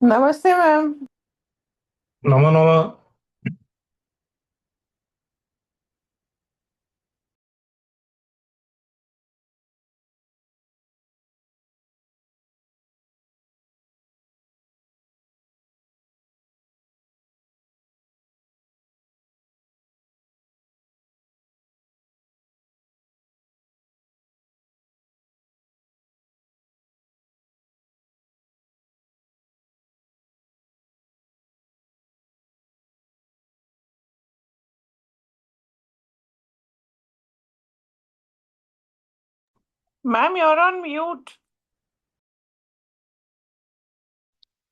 नमस्ते मैम। नमो नमः। Ma'am, you're on mute.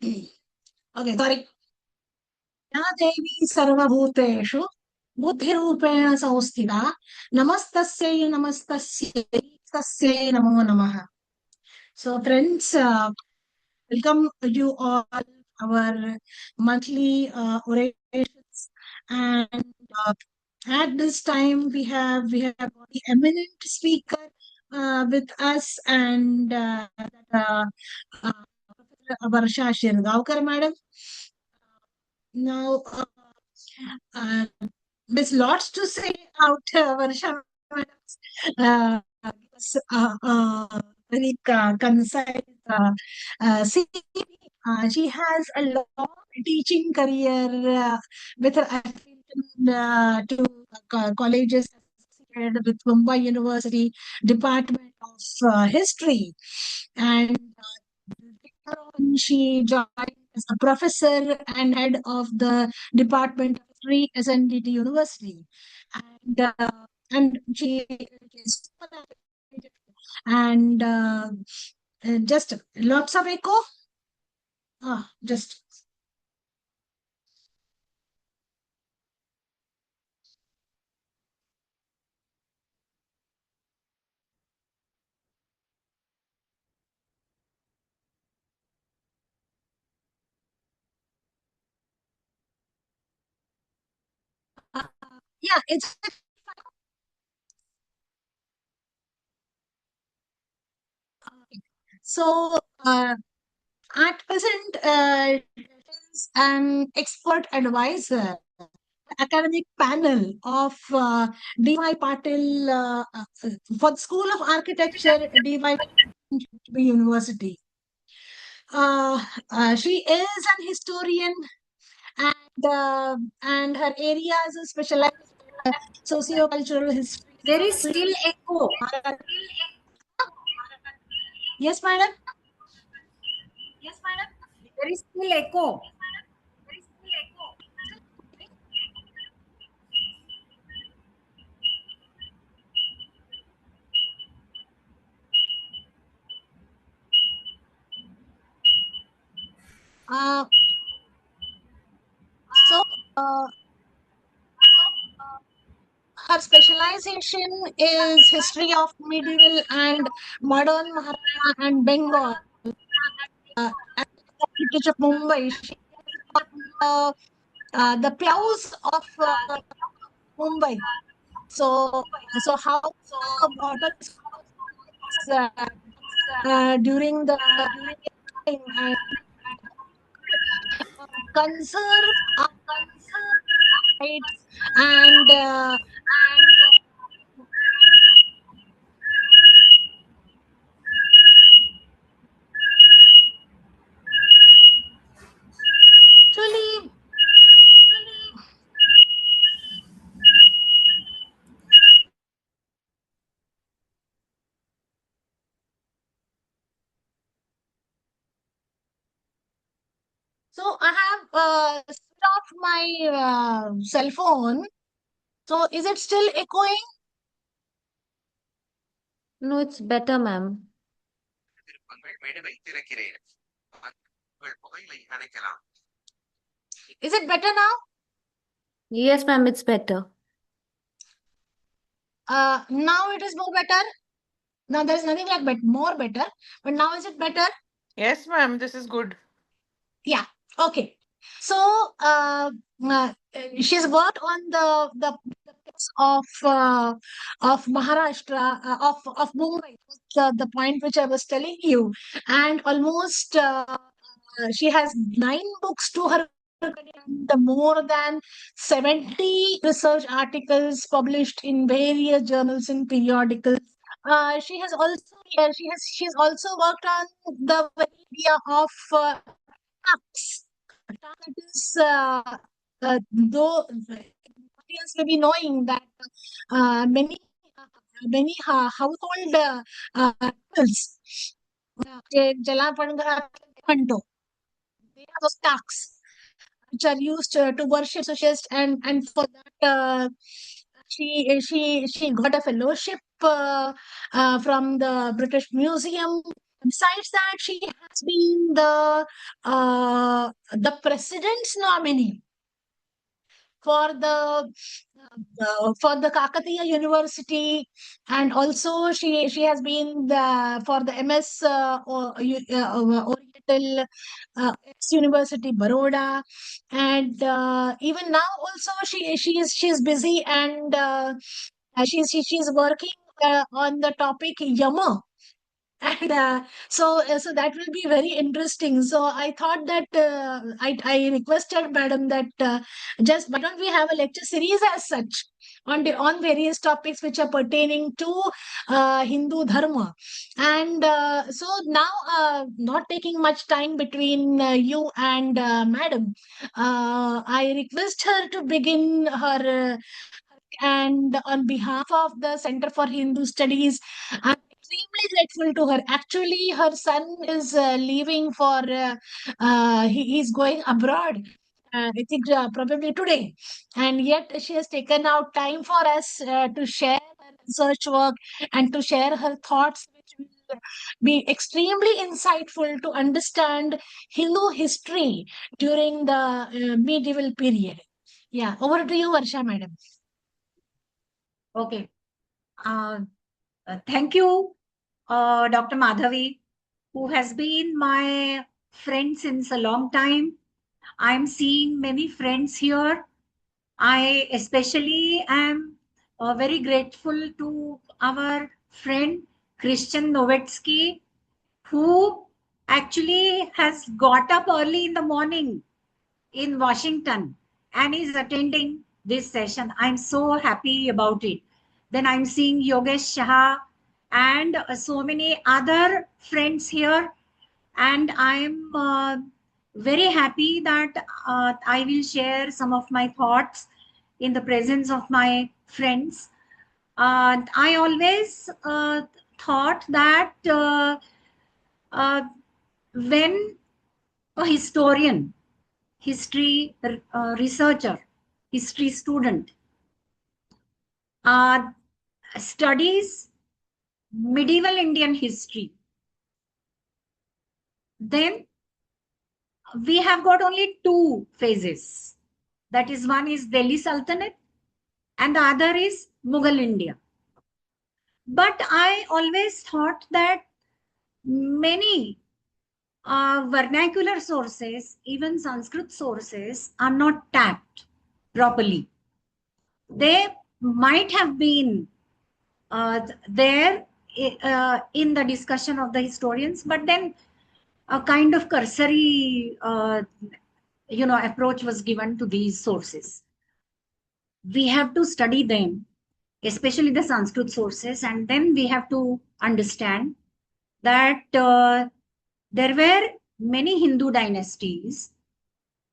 Okay, sorry. या देवी सर्वभूतेषु बुद्धिरूपेण संस्थिता नमस्तस्यै नमस्तस्यै नमो नमः. So friends, welcome you all our monthly orations, and at this time we have got the eminent speaker with us, and uh, Varsha Shirgaonkar madam. Now, there's lots to say out Varsha madam's very concise CV. She has a long teaching career with her affiliation to colleges associated with Mumbai University Department of History, and later on she joined as a professor and head of the Department of History, S.N.D.T University, and she is and just lots of echo. Just yeah, it's so. At present, is an expert advisor, academic panel of D.Y. Patil for the School of Architecture, D.Y. University. She is an historian, and her areas are specialized in socio-cultural history. There is still echo. Yes, madam. There is still echo. Uh, so, her specialization is history of medieval and modern Maharashtra and Bengal. At the Heritage of Mumbai, she the plows of Mumbai. So how the water uh, during the time and conserve our rights, and actually, so I have switched off my cell phone. So is it still echoing? No, it's better, ma'am. Is it better now? Yes, ma'am, it's better. Now it is more better. Now there is nothing like but more better. But now is it better? Yes, ma'am, this is good. Yeah. Okay. So she's worked on the case of Maharashtra, of Mumbai. The point which I was telling you, and almost She has 9 books to her credit and more than 70 research articles published in various journals and periodicals. She's also worked on the very idea of tax. That is, though audience may be knowing that many household tools, Jalapangaranto, they are those tax which are used to worship socialist, and for that she got a fellowship from the British Museum. Besides that, she has been the president's nominee for the Kakatiya University, and also she has been for the MS Oriental University Baroda, and even now also she's busy, and she's working on the topic Yama. And so that will be very interesting. So I thought that I requested madam that just why don't we have a lecture series as such on various topics which are pertaining to Hindu dharma. And so now, not taking much time between you and madam, I request her to begin her and on behalf of the Center for Hindu Studies, I'm extremely grateful to her. Actually, her son is leaving for, he's going abroad. I think probably today. And yet she has taken out time for us to share her research work and to share her thoughts, which will be extremely insightful to understand Hindu history during the medieval period. Yeah, over to you, Varsha, madam. Okay. Thank you, Dr. Madhavi, who has been my friend since a long time. I'm seeing many friends here. I especially am very grateful to our friend Christian Novetsky, who actually has got up early in the morning in Washington and is attending this session. I'm so happy about it. Then I'm seeing Yogesh Shah and so many other friends here. And I'm very happy that I will share some of my thoughts in the presence of my friends. I always thought that when a historian, history researcher, history student studies medieval Indian history, then we have got only two phases. That is, one is Delhi Sultanate and the other is Mughal India. But I always thought that many vernacular sources, even Sanskrit sources, are not tapped properly. They might have been there in the discussion of the historians, but then a kind of cursory approach was given to these sources. We have to study them, especially the Sanskrit sources, and then we have to understand that there were many Hindu dynasties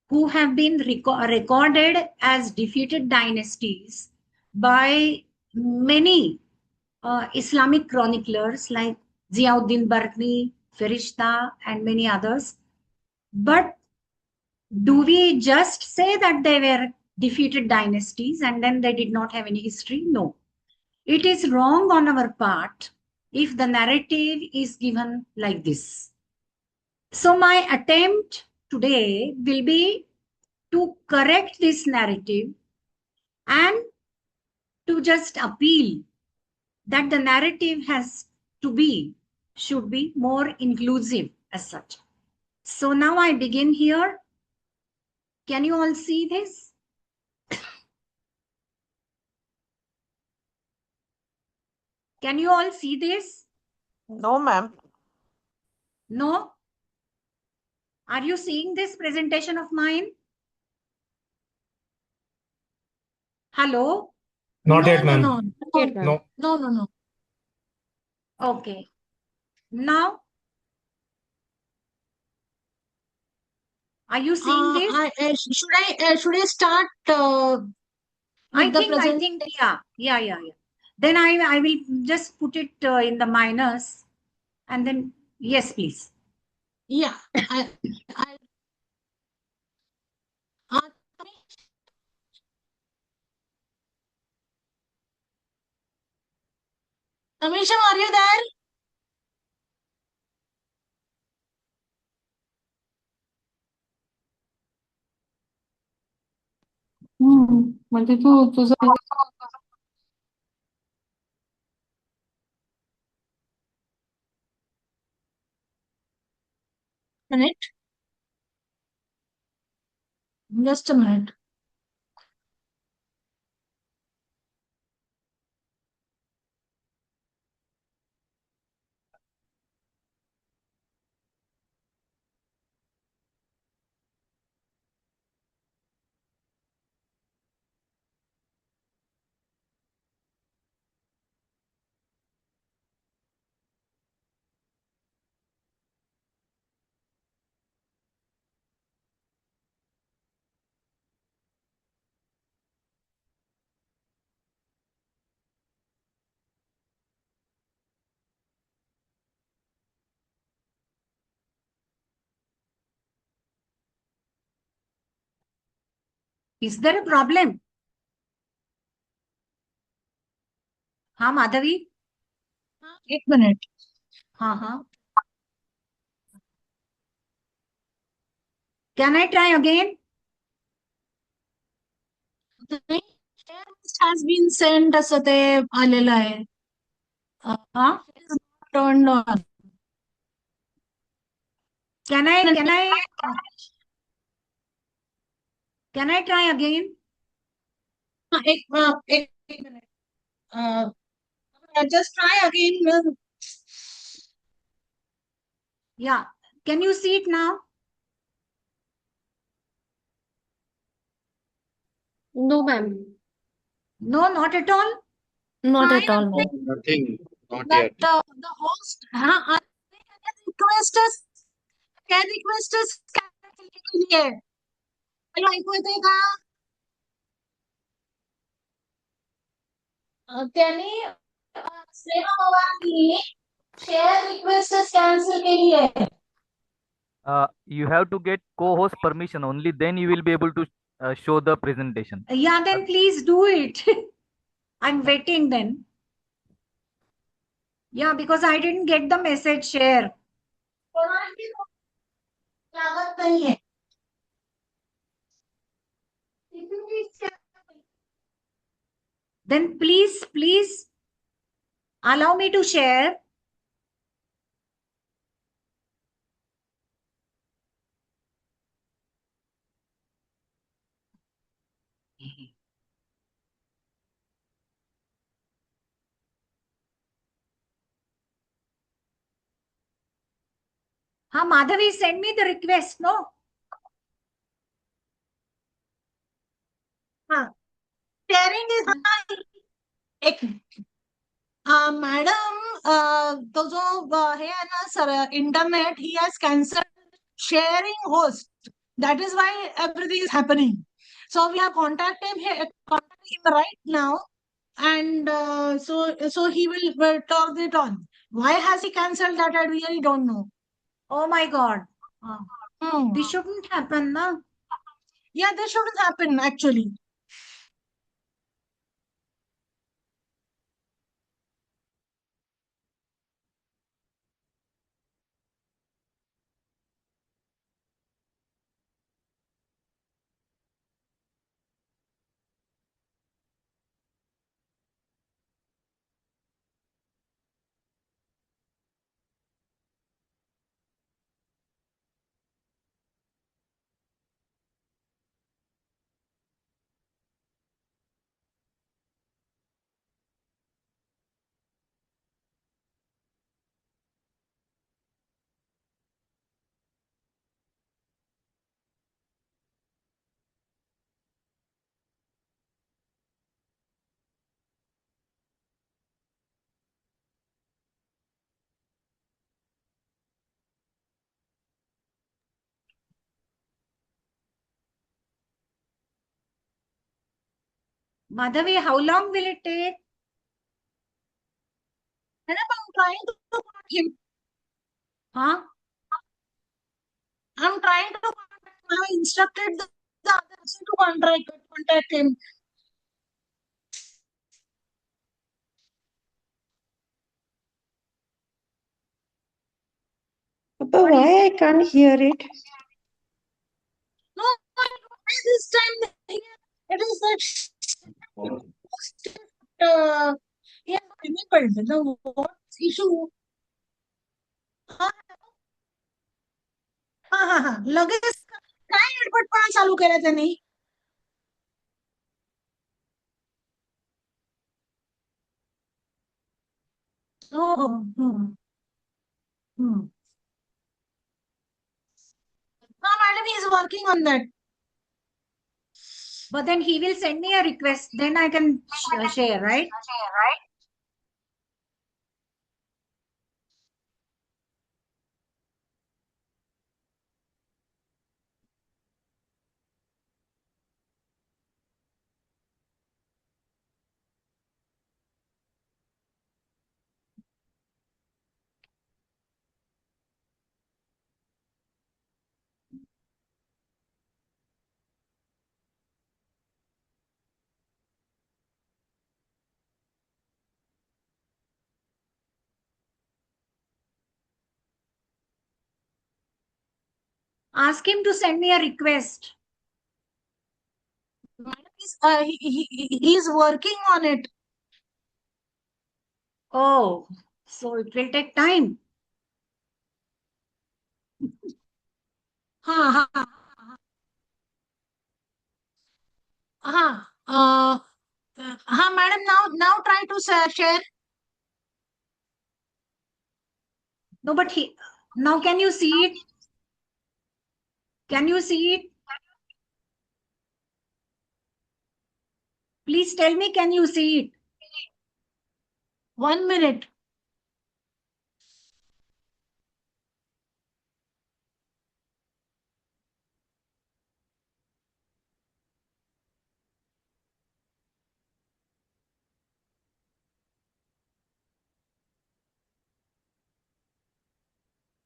who have been recorded as defeated dynasties by many Islamic chroniclers like Ziauddin Barqi, Firishta, and many others. But do we just say that they were defeated dynasties and then they did not have any history? No. It is wrong on our part if the narrative is given like this. So my attempt today will be to correct this narrative and to just appeal that the narrative should be more inclusive as such. So now I begin here. Can you all see this? Can you all see this? No, ma'am. No? Are you seeing this presentation of mine? Hello? Not No, yet, no, ma'am. no, Yes, ma'am. No. no. Okay. Now, are you seeing this? Should I start with the I present? think, yeah. Then I will just put it in the minus, and then yes, please. Yeah, uh, Tamisham, are you there? म्हणजे तू तुझं Minute. Just a minute. Is there a problem? हाँ Madhavi. 1 minute. हाँ. Can I try again? The list has been sent असं ते आलेलं आहे. हाँ. It is not turned on. Can I try again? एक minute. Just try again. Yeah. Can you see it now? No, ma'am. No, not at all. Not at all, Try ma'am. Nothing. Not that yet. the host can request us के लिए hello ऐकू येते का त्यांनी सेवा पवारनी share request cancel केली आहे You have to get co-host permission. Only then you will be able to show the presentation. Yeah, then please do it. I'm waiting then. Yeah, because I didn't get the message share. कोणाची लागत नाहीये Then please allow me to share. हाँ Madhavi, send me the request, no? हाँ sharing is एक madam तो जो हे आहे ना सर इंटरनेट ही has cancelled sharing host that is why everything is happening. So we have contacted him right now, and so he will turn it on. Why has he cancelled that? I really don't know. Oh my God. Hmm. This shouldn't happen, na? Yeah, this shouldn't happen actually. Madhavi, how long will it take? Madam, I'm trying to contact him. Huh? I'm trying to contact him. I instructed the other person to contact him. Papa, why I can't hear it? No, this time it is that he has enabled the what issue. हाँ हाँ हाँ हाँ लगेच काय नटपटपणा चालू केला त्यांनी हो हो हाँ madam, he is working on that. But then he will send me a request. Then I can share, right? Ask him to send me a request. Madam, he is working on it. Oh, so it will take time. हाँ हाँ हाँ हाँ madam, now try to share. No, but now can you see it? Can you see it? Please tell me, can you see it? 1 minute.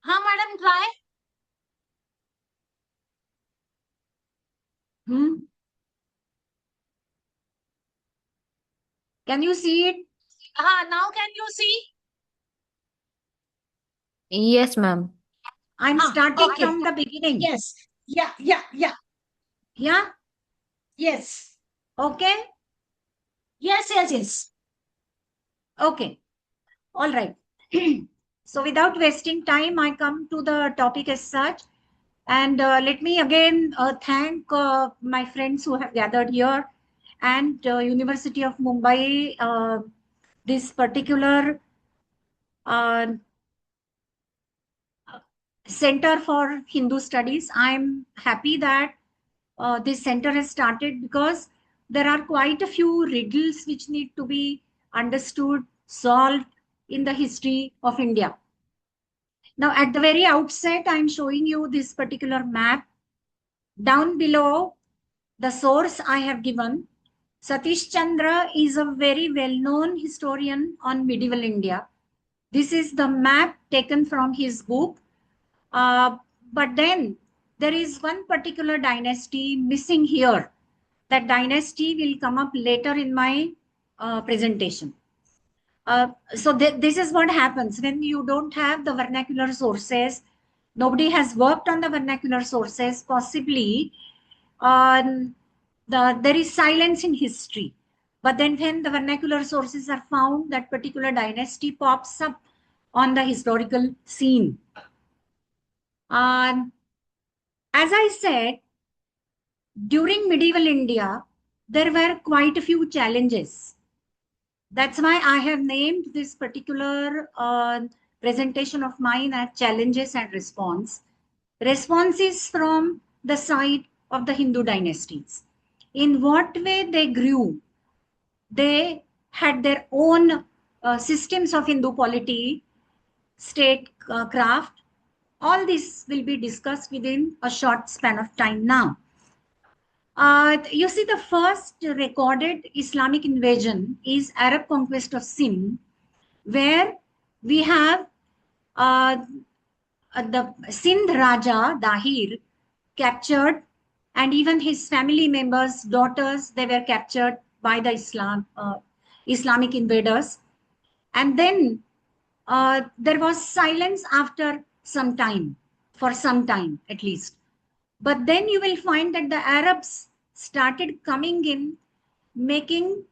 हाँ madam, try. Can you see it? हाँ, now can you see? Yes, ma'am. I'm हाँ, starting okay. from the beginning. Yes. Yeah. Yeah? Yes. Okay? Yes. Okay. All right. So without wasting time, I come to the topic as such. And let me again thank my friends who have gathered here and University of Mumbai, this particular uh, Center for Hindu Studies. I'm happy that this center has started because there are quite a few riddles which need to be understood, solved in the history of India. Now, at the very outset, I'm showing you this particular map. Down below, the source I have given, Satish Chandra is a very well-known historian on medieval India. This is the map taken from his book. But then there is one particular dynasty missing here. That dynasty will come up later in my presentation. So this is what happens when you don't have the vernacular sources. Nobody has worked on the vernacular sources. Possibly, there is silence in history. But then when the vernacular sources are found, that particular dynasty pops up on the historical scene. As I said, during medieval India, there were quite a few challenges. That's why I have named this particular presentation of mine as challenges and response. Responses from the side of the Hindu dynasties. In what way they grew? They had their own systems of Hindu polity, state craft. All this will be discussed within a short span of time now. You see, the first recorded Islamic invasion is Arab conquest of Sindh, where we have uh, the Sindh Raja Dahir captured, and even his family members, daughters, they were captured by the Islamic invaders. And then there was silence after some time, for some time at least. But then you will find that the Arabs started coming in, making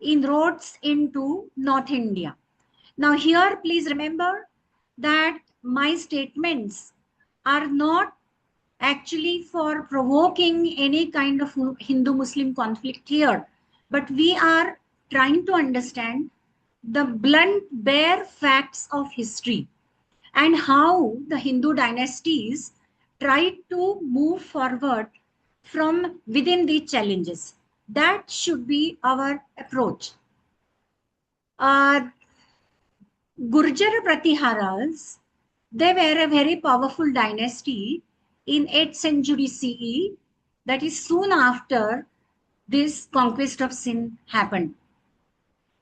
inroads into North India. Now, here, please remember that my statements are not actually for provoking any kind of Hindu-Muslim conflict here, but we are trying to understand the blunt, bare facts of history and how the Hindu dynasties tried to move forward from within the challenges. That should be our approach. Gurjar Pratiharas, they were a very powerful dynasty in 8th century CE, that is soon after this conquest of Sindh happened.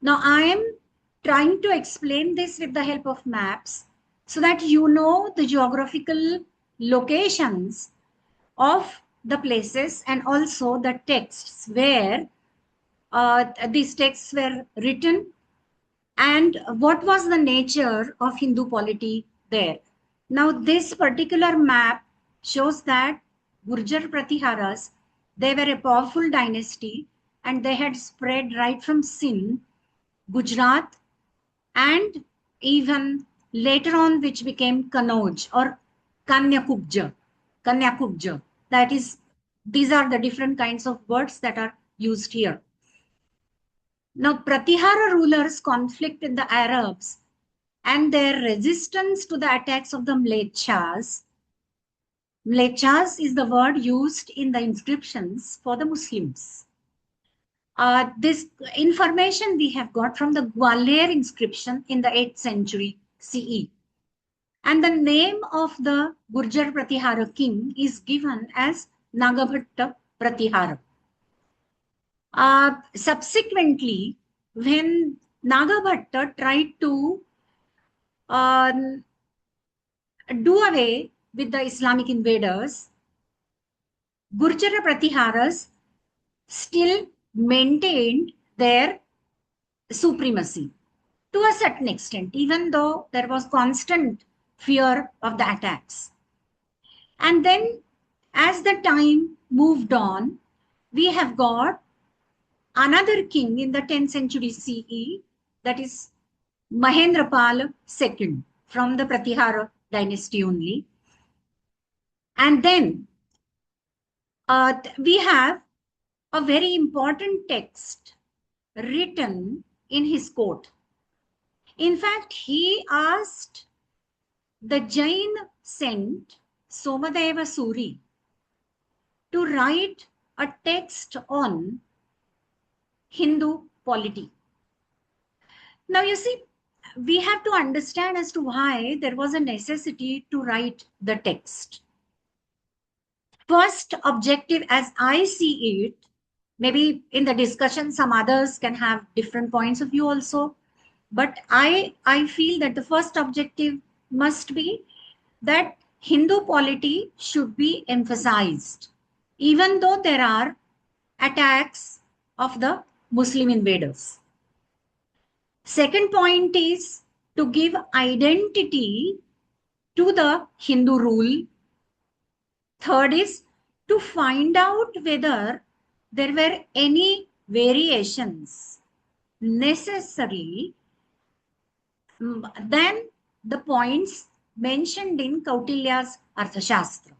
Now I am trying to explain this with the help of maps so that you know the geographical locations of the places and also the texts where these texts were written and what was the nature of Hindu polity there. Now, this particular map shows that Gurjar Pratiharas, they were a powerful dynasty and they had spread right from Sindh, Gujarat, and even later on, which became Kanauj or Kanyakubja. Kanyakubja. That is, these are the different kinds of words that are used here. Now, Pratihara rulers' conflict with the Arabs and their resistance to the attacks of the Mlechas. Mlechas is the word used in the inscriptions for the Muslims. This information we have got from the Gwalior inscription in the 8th century CE. And the name of the Gurjar Pratihara king is given as Nagabhatta Pratihara. Subsequently, when Nagabhatta tried to do away with the Islamic invaders, Gurjara Pratiharas still maintained their supremacy to a certain extent, even though there was constant fear of the attacks. And then, as the time moved on, we have got another king in the 10th century CE, that is Mahendrapal II from the Pratihara dynasty only. And then we have a very important text written in his court. In fact, he asked the Jain saint Somadeva Suri to write a text on Hindu polity. Now, you see, we have to understand as to why there was a necessity to write the text. First objective, as I see it, maybe in the discussion, some others can have different points of view also. But I feel that the first objective must be that Hindu polity should be emphasized, even though there are attacks of the Muslim invaders. Second point is to give identity to the Hindu rule. Third is to find out whether there were any variations necessary than the points mentioned in Kautilya's Arthashastra.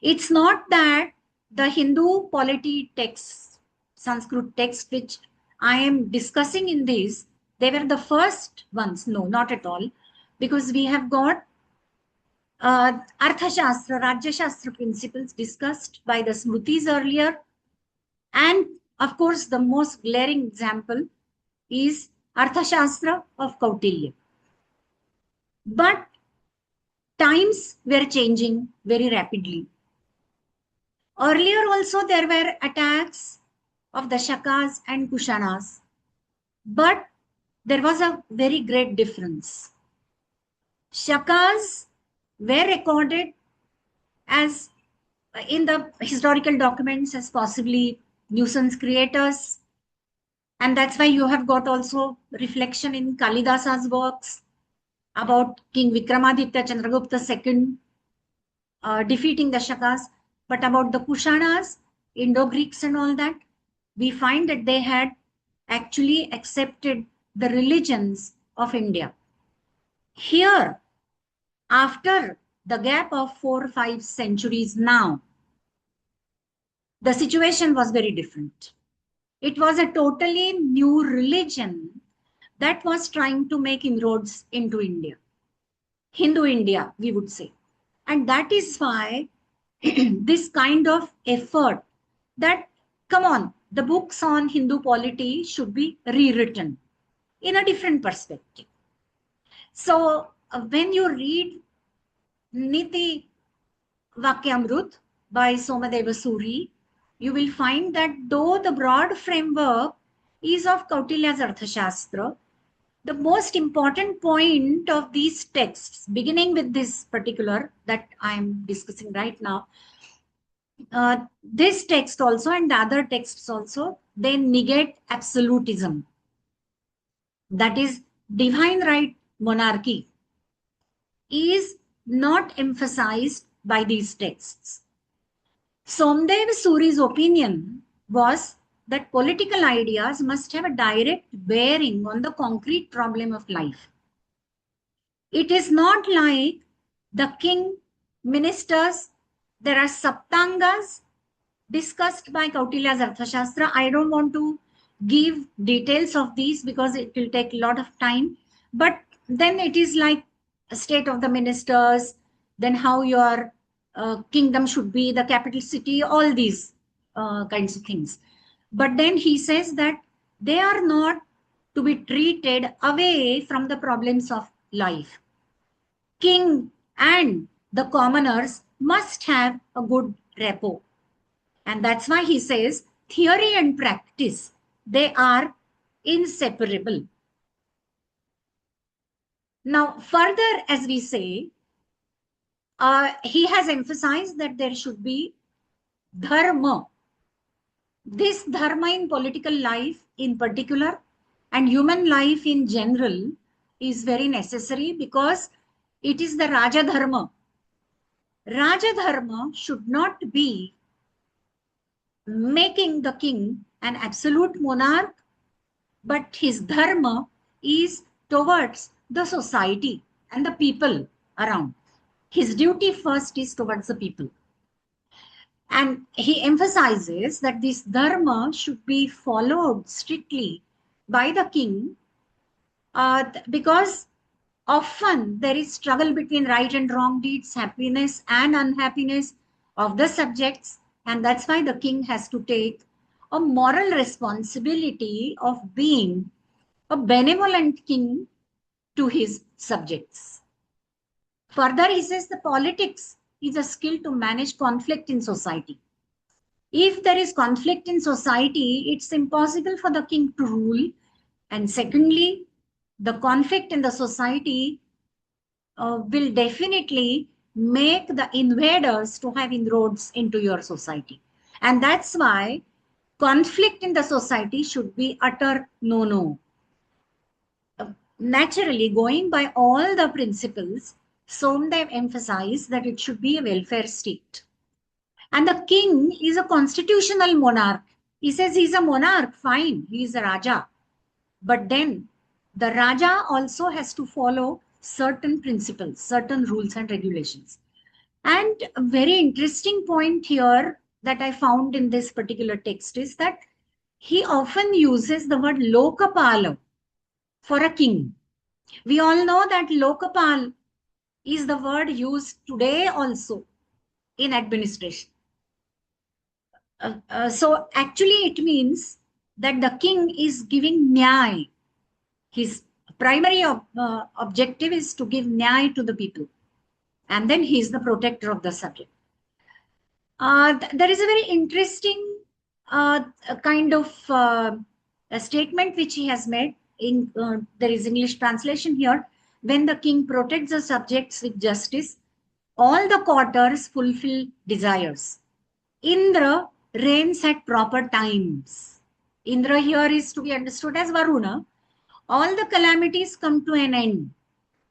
It's not that the Hindu polity texts, Sanskrit text, which I am discussing in this, they were the first ones. No, not at all. Because we have got Arthashastra, Rajyashastra principles discussed by the Smritis earlier. And of course, the most glaring example is Arthashastra of Kautilya. But times were changing very rapidly. Earlier also there were attacks of the Shakas and Kushanas, but there was a very great difference. Shakas were recorded as in the historical documents as possibly nuisance creators, and that's why you have got also reflection in Kalidasa's works about King Vikramaditya Chandragupta II defeating the Shakas. But about the Kushanas, Indo-Greeks and all that, we find that they had actually accepted the religions of India. Here, after the gap of 4 or 5 centuries now, the situation was very different. It was a totally new religion that was trying to make inroads into India. Hindu India, we would say. And that is why this kind of effort that, come on, the books on Hindu polity should be rewritten in a different perspective. So when you read Niti Vakyamrut by Somadeva Suri, you will find that though the broad framework is of Kautilya's Arthashastra, the most important point of these texts, beginning with this particular that I am discussing right now, this text also and the other texts also, they negate absolutism. That is, divine right monarchy is not emphasized by these texts. Somdev Suri's opinion was that political ideas must have a direct bearing on the concrete problem of life. It is not like the king, ministers, there are saptangas discussed by Kautilya's Arthashastra. I don't want to give details of these because it will take a lot of time. But then it is like a state of the ministers, then how your kingdom should be, the capital city, all these kinds of things. But then he says that they are not to be treated away from the problems of life. King and the commoners must have a good rapport. And that's why he says theory and practice, they are inseparable. Now, further, as we say, he has emphasized that there should be dharma. This dharma in political life in particular and human life in general is very necessary because it is the Raja Dharma. Raja Dharma should not be making the king an absolute monarch, but his dharma is towards the society and the people around. His duty first is towards the people. And he emphasizes that this dharma should be followed strictly by the king because often there is struggle between right and wrong deeds, happiness and unhappiness of the subjects. And that's why the king has to take a moral responsibility of being a benevolent king to his subjects. Further, he says the politics is a skill to manage conflict in society. If there is conflict in society, it's impossible for the king to rule. And secondly, the conflict in the society will definitely make the invaders to have inroads into your society. And that's why conflict in the society should be utter no-no. Naturally, going by all the principles, Somdev emphasized that it should be a welfare state. And the king is a constitutional monarch. He says he's a monarch, fine, he is a Raja. But then the Raja also has to follow certain principles, certain rules and regulations. And a very interesting point here that I found in this particular text is that he often uses the word Lokapala for a king. We all know that Lokapal is the word used today also in administration. So actually it means that the king is giving nyay. His primary objective is to give nyay to the people. And then he is the protector of the subject. There is a very interesting kind of a statement which he has made. There is English translation here. When the king protects the subjects with justice, all the quarters fulfill desires. Indra reigns at proper times. Indra here is to be understood as Varuna. All the calamities come to an end.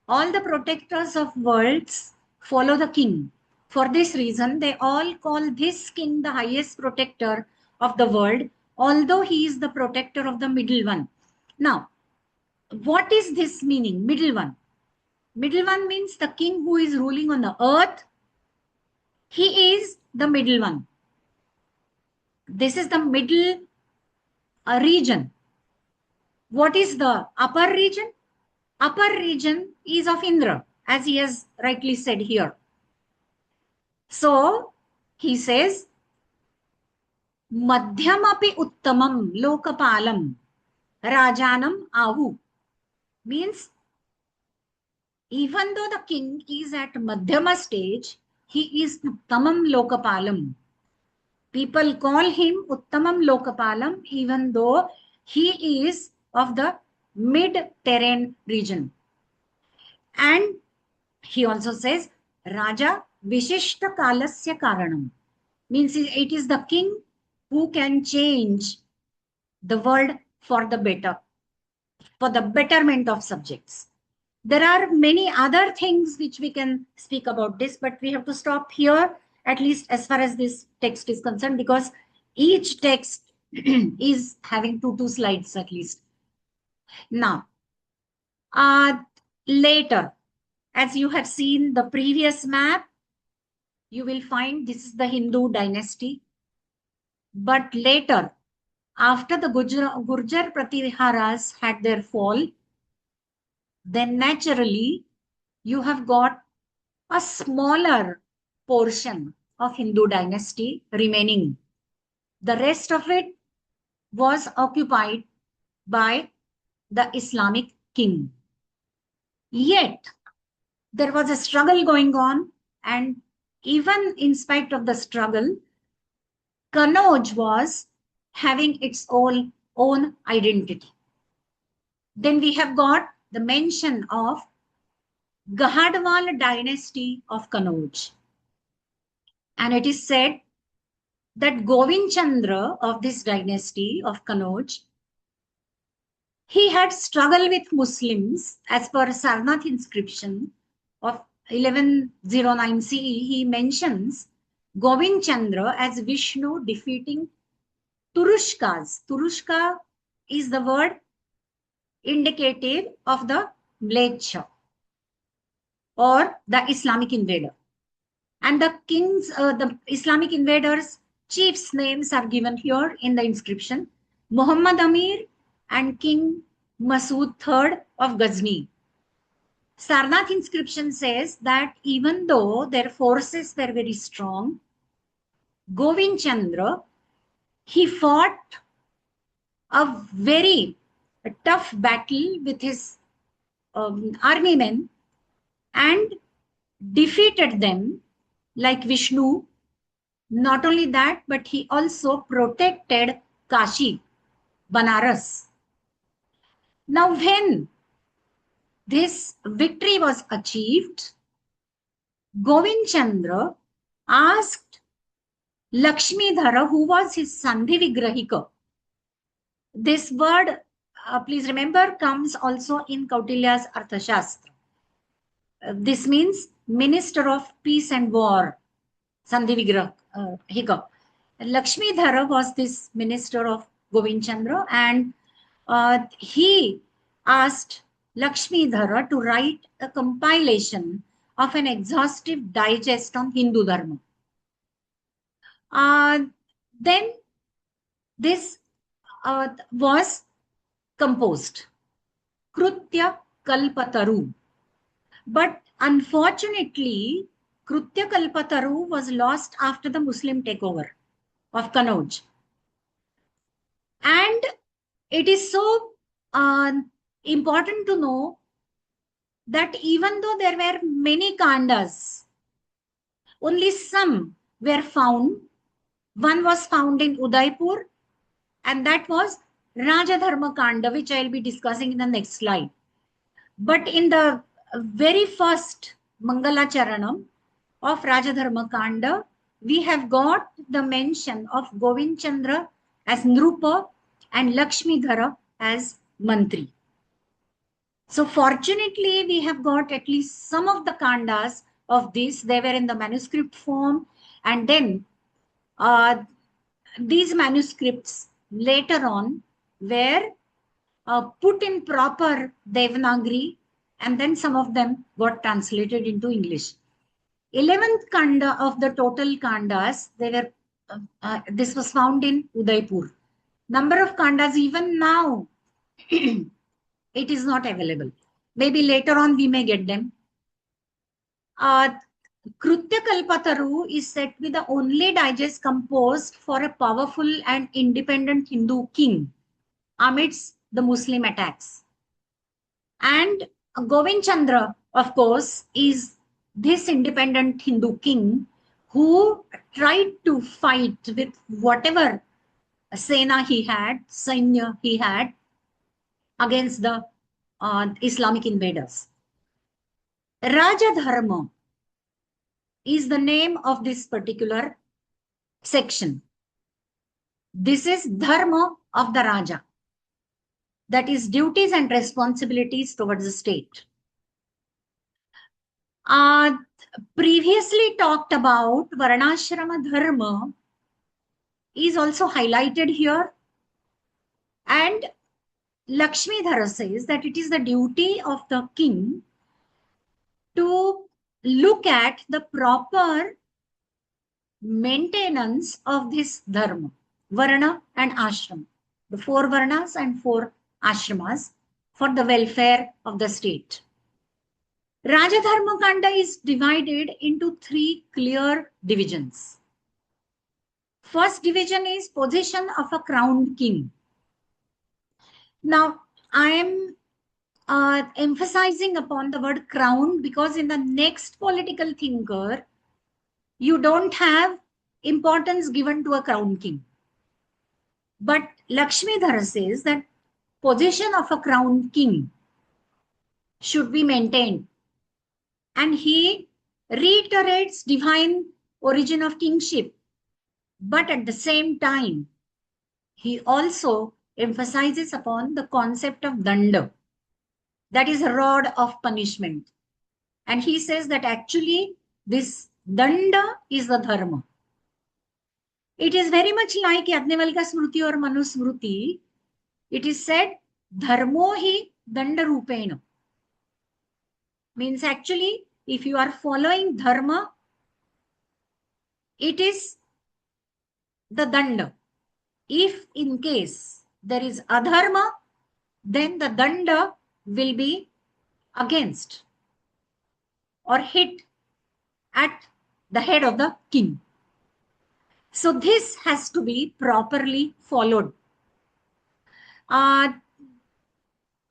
All the protectors of worlds follow the king. For this reason, they all call this king the highest protector of the world, although he is the protector of the middle one. Now, what is this meaning, middle one? Middle one means the king who is ruling on the earth. He is the middle one. This is the middle region. What is the upper region? Upper region is of Indra, as he has rightly said here. So he says, Madhyamapi Uttamam Lokapalam Rajanam Ahu. Means, even though the king is at Madhyama stage, he is Uttamam Lokapalam. People call him Uttamam Lokapalam, even though he is of the mid-terrain region. And he also says, Raja Vishishta Kalasya Karanam. Means it is the king who can change the world for the better, for the betterment of subjects. There are many other things which we can speak about this, but we have to stop here, at least as far as this text is concerned, because each text is having two slides at least. Now, later, as you have seen the previous map, you will find this is the Hindu dynasty. But later, after the Gurjar Pratiharas had their fall, then naturally you have got a smaller portion of Hindu dynasty remaining. The rest of it was occupied by the Islamic king. Yet, there was a struggle going on, and even in spite of the struggle, Kannauj was having its own identity. Then we have got the mention of Gahadwal dynasty of Kannauj. And it is said that Govind Chandra of this dynasty of Kannauj, he had struggled with Muslims as per Sarnath inscription of 1109 CE. He mentions Govind Chandra as Vishnu defeating Turushkas. Turushka is the word indicative of the Mleccha or the Islamic invader. And the kings, the Islamic invaders' chiefs' names are given here in the inscription. Muhammad Amir and King Masood III of Ghazni. Sarnath inscription says that even though their forces were very strong, Govind Chandra, he fought a very tough battle with his army men and defeated them like Vishnu. Not only that, but he also protected Kashi, Banaras. Now, when this victory was achieved, Govind Chandra asked Lakshmidhara, who was his Sandhi Vigrahika. This word, please remember, comes also in Kautilya's Arthashastra. This means Minister of Peace and War, Sandhi Vigrahika. Lakshmidhara was this minister of Govind Chandra, and he asked Lakshmidhara to write a compilation of an exhaustive digest on Hindu Dharma. Then this was composed, Krutya Kalpataru. But unfortunately, Krutya Kalpataru was lost after the Muslim takeover of Kannauj. And it is so important to know that even though there were many kandas, only some were found. One was found in Udaipur, and that was Rajadharma Kanda, which I'll be discussing in the next slide. But in the very first Mangala Charanam of Rajadharma Kanda, we have got the mention of Govind Chandra as Nrupa and Lakshmi Dhara as Mantri. So fortunately, we have got at least some of the kandas of this. They were in the manuscript form, and then these manuscripts later on were put in proper Devanagari, and then some of them got translated into English. 11th kanda of the total kandas, they were this was found in Udaipur. Number of kandas even now it is not available. Maybe later on we may get them. Krutya Kalpataru is said to be the only digest composed for a powerful and independent Hindu king amidst the Muslim attacks. And Govind Chandra, of course, is this independent Hindu king who tried to fight with whatever Sena he had, Sainya he had, against the Islamic invaders. Raja Dharma is the name of this particular section. This is Dharma of the Raja. That is duties and responsibilities towards the state. Previously talked about Varnashrama Dharma is also highlighted here. And Lakshmi Dhara says that it is the duty of the king to look at the proper maintenance of this Dharma, Varna and Ashram, the 4 Varnas and 4 Ashramas for the welfare of the state. Rajadharma Kanda is divided into 3 clear divisions. First division is position of a crowned king. Now, I am emphasizing upon the word crowned because in the next political thinker, you don't have importance given to a crowned king. But Lakshmi Dhara says that position of a crowned king should be maintained. And he reiterates divine origin of kingship. But at the same time, he also emphasizes upon the concept of danda, that is a rod of punishment. And he says that actually this danda is the dharma. It is very much like Yajnavalkya Smriti or Manu Smriti. It is said, dharmo hi danda rupena. Means actually, if you are following dharma, it is the danda. If in case there is adharma, then the danda will be against or hit at the head of the king. So this has to be properly followed.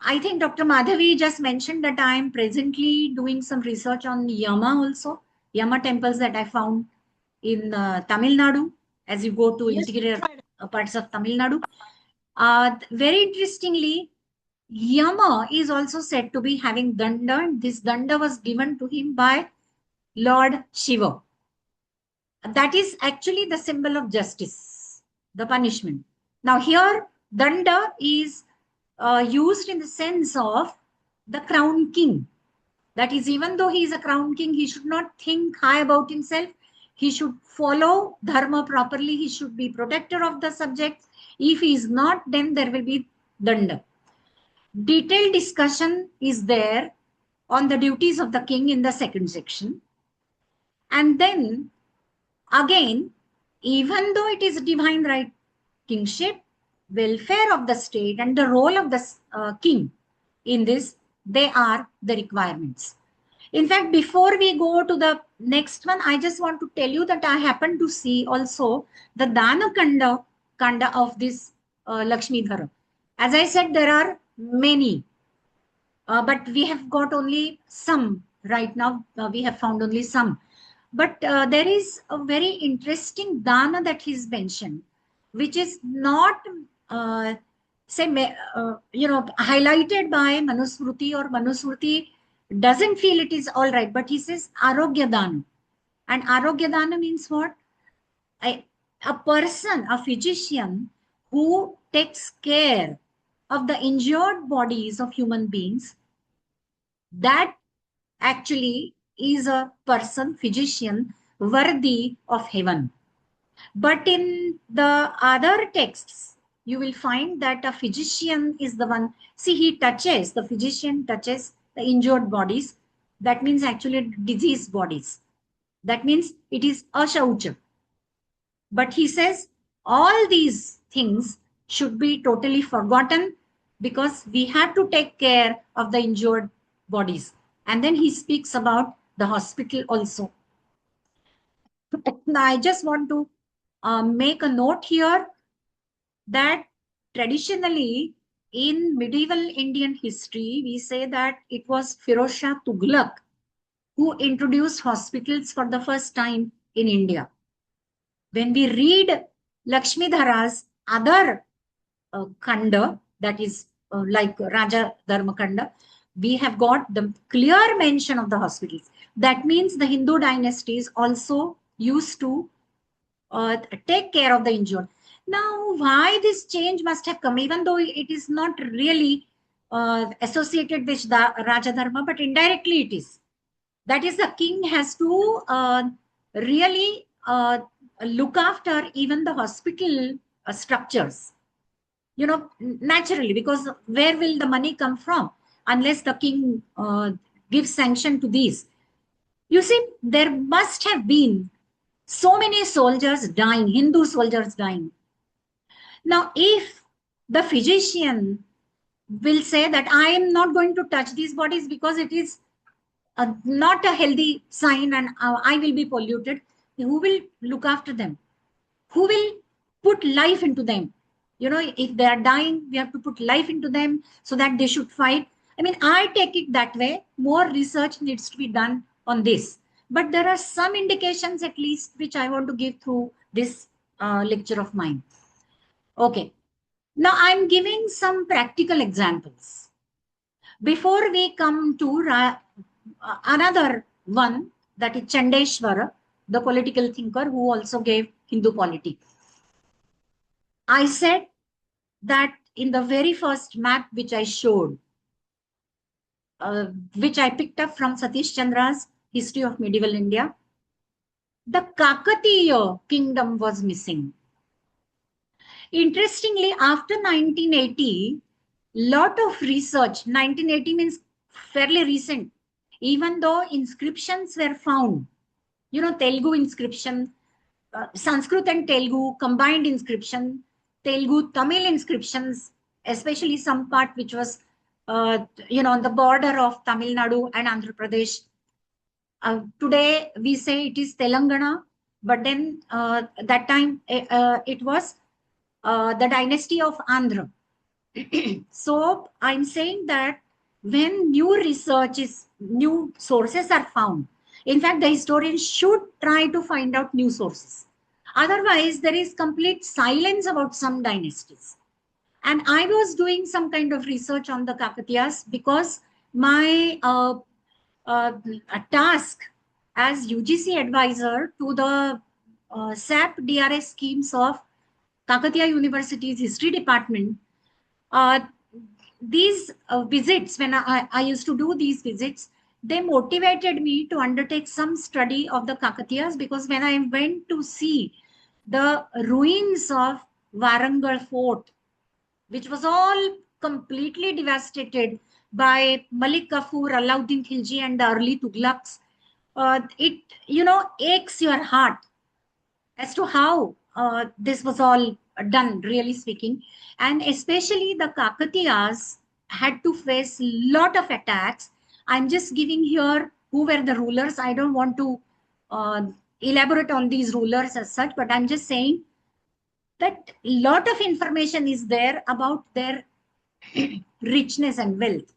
I think Dr. Madhavi just mentioned that I am presently doing some research on Yama also, Yama temples that I found in Tamil Nadu as you go to integrated parts of Tamil Nadu. Very interestingly, Yama is also said to be having danda, and this danda was given to him by Lord Shiva. That is actually the symbol of justice, the punishment. Now here, danda is used in the sense of the crown king. That is, even though he is a crown king, he should not think high about himself. He should follow dharma properly. He should be protector of the subjects. If he is not, then there will be danda. Detailed discussion is there on the duties of the king in the second section. And then again, even though it is divine right, kingship, welfare of the state and the role of the king in this, they are the requirements. In fact, before we go to the next one, I just want to tell you that I happen to see also the Dana Kanda of this Lakshmi Dhara. As I said, there are many, but we have got only some right now. We have found only some. But there is a very interesting dana that he's mentioned, which is not, highlighted by Manusmriti, or Manusmriti doesn't feel it is all right, but he says Arogya Dana. And Arogya Dana means what? A person, a physician who takes care of the injured bodies of human beings, that actually is a person, physician, worthy of heaven. But in the other texts, you will find that a physician is the one, see, the physician touches the injured bodies. That means actually diseased bodies. That means it is ashaucha. But he says all these things should be totally forgotten because we have to take care of the injured bodies. And then he speaks about the hospital also. Now, I just want to make a note here that traditionally in medieval Indian history, we say that it was Firoz Shah Tughlaq who introduced hospitals for the first time in India. When we read Lakshmidhara's other Khanda, that is like Raja Dharma Khanda, we have got the clear mention of the hospitals. That means the Hindu dynasties also used to take care of the injured. Now, why this change must have come, even though it is not really associated with the Raja Dharma, but indirectly it is. That is, the king has to really look after even the hospital structures, naturally, because where will the money come from unless the king gives sanction to these? You see, there must have been so many soldiers dying, Hindu soldiers dying. Now, if the physician will say that I am not going to touch these bodies because it is not a healthy sign and I will be polluted, who will look after them? Who will put life into them? If they are dying, we have to put life into them so that they should fight. I mean, I take it that way. More research needs to be done on this. But there are some indications, at least, which I want to give through this lecture of mine. Okay. Now, I'm giving some practical examples. Before we come to another one, that is Chandeshwara, the political thinker who also gave Hindu polity. I said that in the very first map which I showed, which I picked up from Satish Chandra's History of Medieval India, the Kakatiya kingdom was missing. Interestingly, after 1980, lot of research, 1980 means fairly recent, even though inscriptions were found, Telugu inscription, Sanskrit and Telugu combined inscription, Telugu Tamil inscriptions, especially some part which was, on the border of Tamil Nadu and Andhra Pradesh. Today we say it is Telangana, but then that time it was the dynasty of Andhra. So I'm saying that when new sources are found, in fact, the historians should try to find out new sources. Otherwise, there is complete silence about some dynasties. And I was doing some kind of research on the Kakatiyas because my task as UGC advisor to the SAP DRS schemes of Kakatiya University's history department, these visits, when I used to do these visits, they motivated me to undertake some study of the Kakatiyas, because when I went to see the ruins of Warangal Fort, which was all completely devastated by Malik Kafur, Alauddin Khilji and the early Tughlaqs, it, aches your heart as to how this was all done, really speaking. And especially the Kakatiyas had to face a lot of attacks. I'm just giving here who were the rulers. I don't want to elaborate on these rulers as such, but I'm just saying that a lot of information is there about their richness and wealth.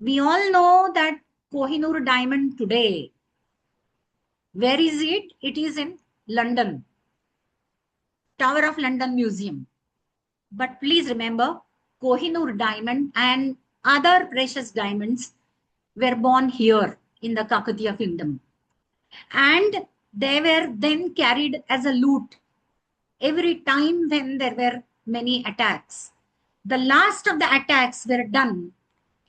We all know that Kohinoor diamond today Where is it? It is in London, Tower of London Museum. But please remember, Kohinoor diamond and other precious diamonds were born here in the Kakatiya kingdom. And they were then carried as a loot every time when there were many attacks. The last of the attacks were done,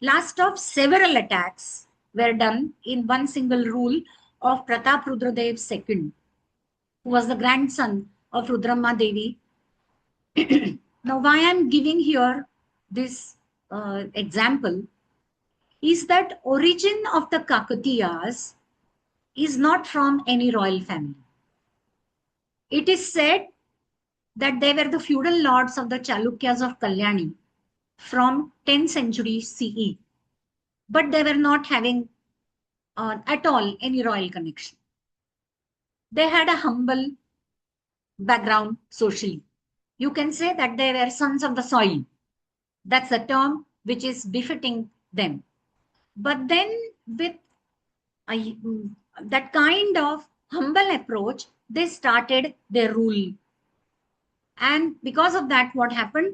last of several attacks were done in one single rule of Pratap Rudradev II, who was the grandson of Rudramma Devi. Now, why I'm giving here this example is that origin of the Kakatiyas is not from any royal family. It is said that they were the feudal lords of the Chalukyas of Kalyani from 10th century CE, but they were not having at all any royal connection. They had a humble background socially. You can say that they were sons of the soil. That's a term which is befitting them. But then with that kind of humble approach, they started their rule. And because of that, what happened?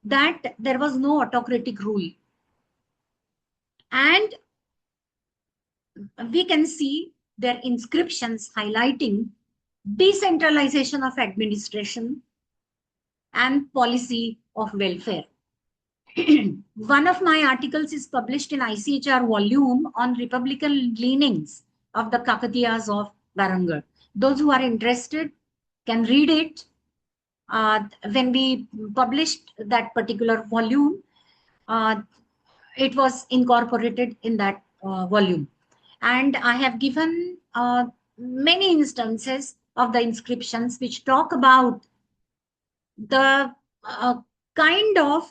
That there was no autocratic rule. And we can see their inscriptions highlighting decentralization of administration and policy of welfare. One of my articles is published in ICHR volume on Republican leanings of the Kakatiyas of Warangal. Those who are interested can read it. When we published that particular volume, it was incorporated in that volume. And I have given many instances of the inscriptions which talk about the kind of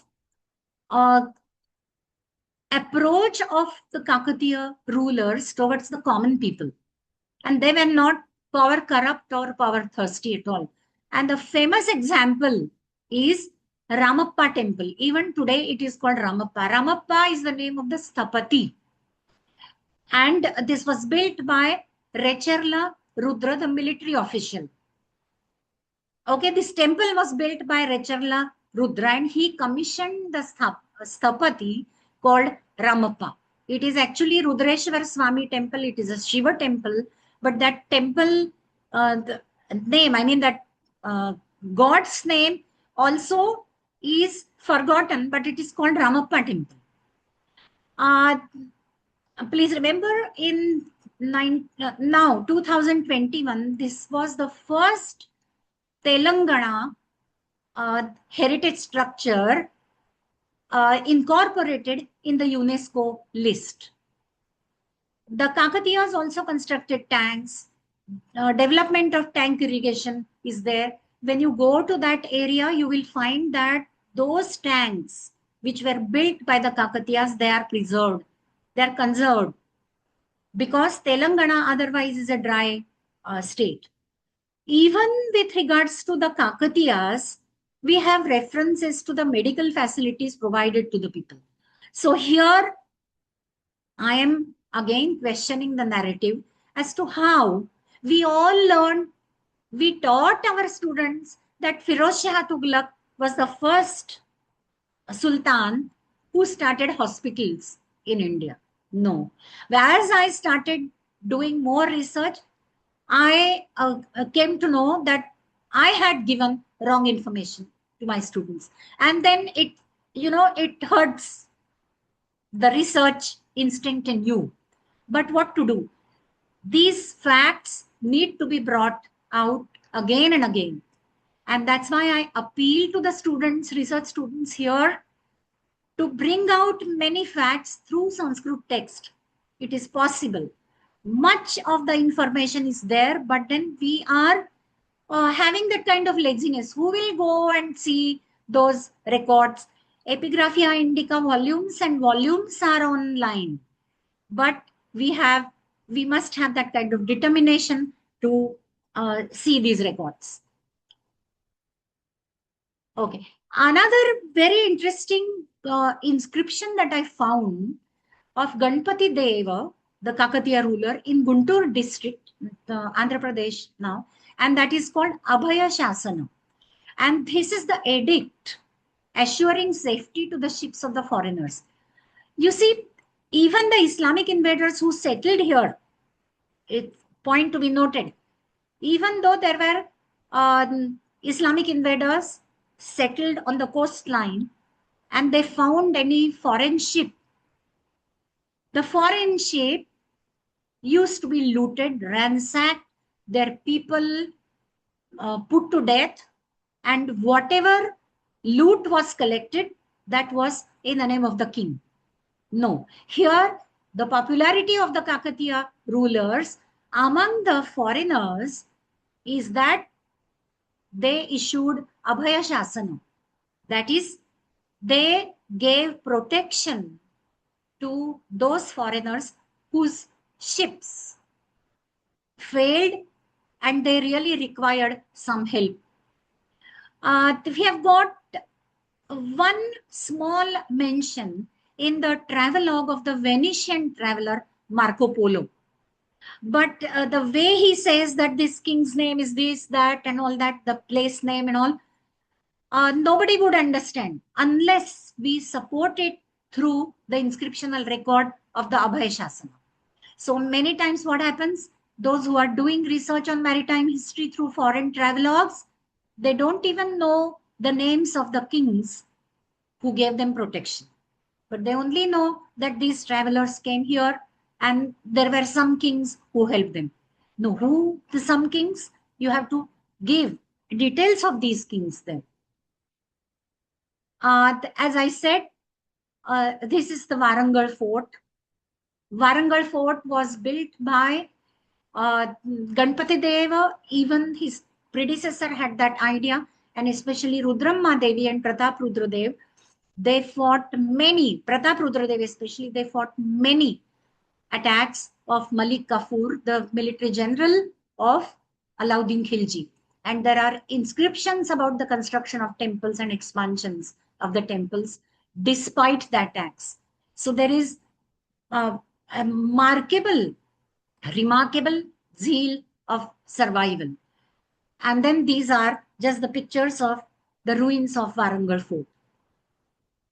approach of the Kakatiya rulers towards the common people. And they were not power corrupt or power thirsty at all. And the famous example is Ramappa temple. Even today it is called Ramappa. Ramappa is the name of the Sthapati. And this was built by Recherla Rudra, the military official. Okay, this temple was built by Recherla Rudra and he commissioned the Sthapati called Ramappa. It is actually Rudreshwar Swami temple. It is a Shiva temple, but that temple, the name, I mean that God's name also is forgotten, but it is called Ramappa temple. Please remember in now 2021, this was the first Telangana heritage structure incorporated in the UNESCO list. The Kakatiyas also constructed tanks. Development of tank irrigation is there. When you go to that area, you will find that those tanks which were built by the Kakatiyas, they are preserved, they are conserved, because Telangana otherwise is a dry state. Even with regards to the Kakatiyas, we have references to the medical facilities provided to the people. So here I am again questioning the narrative as to how we all learned, we taught our students that Firoz Shah Tughlaq was the first Sultan who started hospitals in India. No. Whereas I started doing more research, I came to know that I had given wrong information to my students. And then it hurts the research instinct in you. But what to do? These facts need to be brought out again and again. And that's why I appeal to the students, research students here, to bring out many facts through Sanskrit text. It is possible. Much of the information is there, but then we are having that kind of laziness. Who will go and see those records? Epigraphia Indica volumes and volumes are online, but we must have that kind of determination to see these records. Okay, another very interesting inscription that I found of Ganpati Deva the Kakatiya ruler in Guntur district, Andhra Pradesh now, and that is called Abhaya Shasana. And this is the edict assuring safety to the ships of the foreigners. You see, even the Islamic invaders who settled here, it's point to be noted, even though there were Islamic invaders settled on the coastline and they found any foreign ship, the foreign ship used to be looted, ransacked, their people put to death, and whatever loot was collected, that was in the name of the king. No, here the popularity of the Kakatiya rulers among the foreigners is that they issued Abhaya Shasana. That is, they gave protection to those foreigners whose ships failed and they really required some help. We have got one small mention in the travelogue of the Venetian traveler Marco Polo. But the way he says that this king's name is this, that, and all that, the place name and all, nobody would understand unless we support it through the inscriptional record of the Abhay Shasana. So many times what happens, those who are doing research on maritime history through foreign travelogues, they don't even know the names of the kings who gave them protection. But they only know that these travelers came here and there were some kings who helped them. No, who the some kings? You have to give details of these kings there. As I said, this is the Warangal fort. Warangal fort was built by Ganpati Deva. Even his predecessor had that idea, and especially Rudramma Devi and Pratap Rudradev. They fought many, Pratap Rudradev especially, they fought many attacks of Malik Kafur, the military general of Alauddin Khilji. And there are inscriptions about the construction of temples and expansions of the temples despite the attacks. So there is a remarkable zeal of survival. And then these are just the pictures of the ruins of Warangal fort.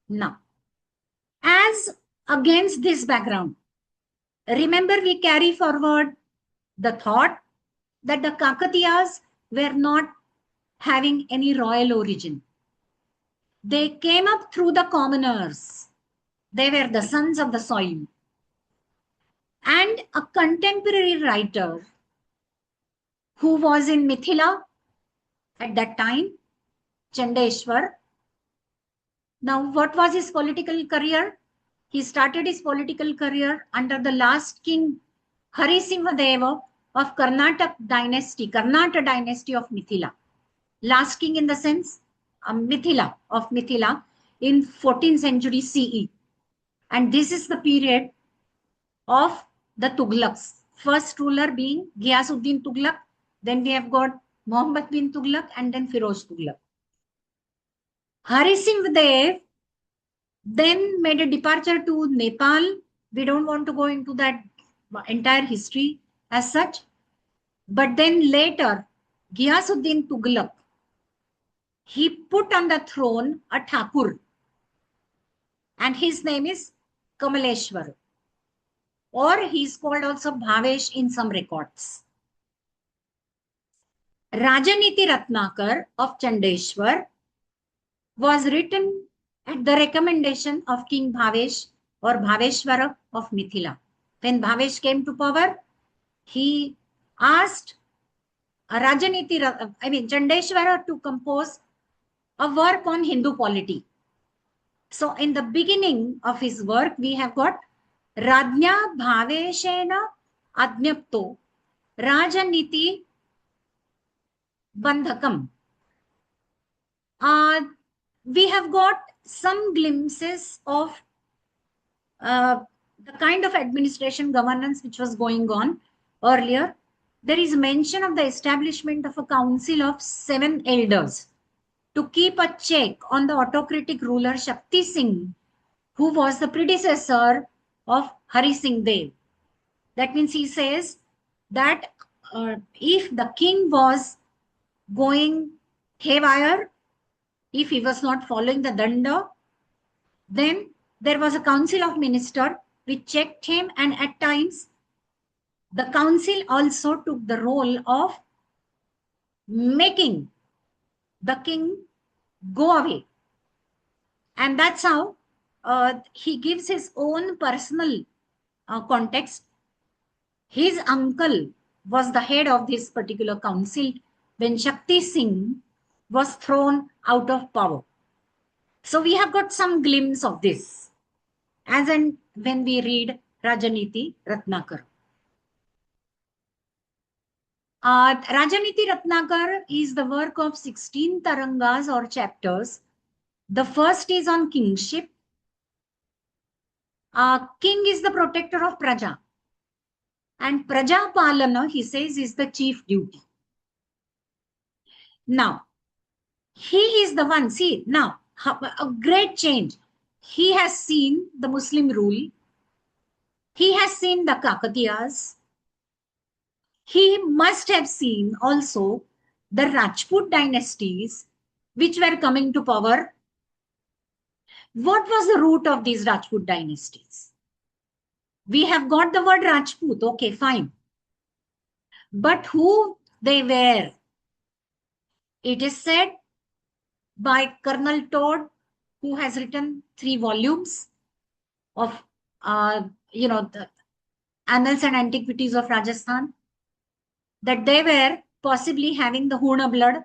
Now, as against this background, remember we carry forward the thought that the Kakatiyas were not having any royal origin. They came up through the commoners. They were the sons of the soil. And a contemporary writer who was in Mithila at that time, Chandeshwar. Now, what was his political career? He started his political career under the last king, Harisimhadeva of Karnataka dynasty of Mithila. Last king in the sense, Mithila in 14th century CE. And this is the period of the Tughlaqs. First ruler being Ghiyasuddin Tughlaq, then we have got Muhammad bin Tughlaq, and then Firoz Tughlaq. Harisimhdev then made a departure to Nepal. We don't want to go into that entire history as such. But then later, Ghiyasuddin Tughlaq, he put on the throne a Thakur. And his name is Kamaleshwar. Or he is called also Bhavesh in some records. Rajaniti Ratnakar of Chandeshwar was written at the recommendation of King Bhavesh or Bhaveshwara of Mithila. When Bhavesh came to power, he asked Chandeshwara to compose a work on Hindu polity. So in the beginning of his work, we have got Rajnya Bhaveshena Adnyapto Rajaniti Bandhakam. We have got some glimpses of the kind of administration governance which was going on earlier. There is mention of the establishment of a council of 7 elders to keep a check on the autocratic ruler Shakti Singh, who was the predecessor of Hari Singh Dev. That means he says that if the king was going haywire, if he was not following the danda, then there was a council of minister which checked him, and at times the council also took the role of making the king go away. And that's how he gives his own personal context. His uncle was the head of this particular council when Shakti Singh was thrown out of power. So we have got some glimpse of this as and when we read Rajaniti Ratnakar. Rajaniti Ratnakar is the work of 16 tarangas or chapters. The first is on kingship. King is the protector of Praja. And Praja Palana, he says, is the chief duty. Now, he is the one, see, now, a great change. He has seen the Muslim rule. He has seen the Kakatiyas. He must have seen also the Rajput dynasties which were coming to power. What was the root of these Rajput dynasties? We have got the word Rajput, okay, fine. But who they were? It is said by Colonel Todd, who has written 3 volumes of, the Annals and Antiquities of Rajasthan, that they were possibly having the Huna blood.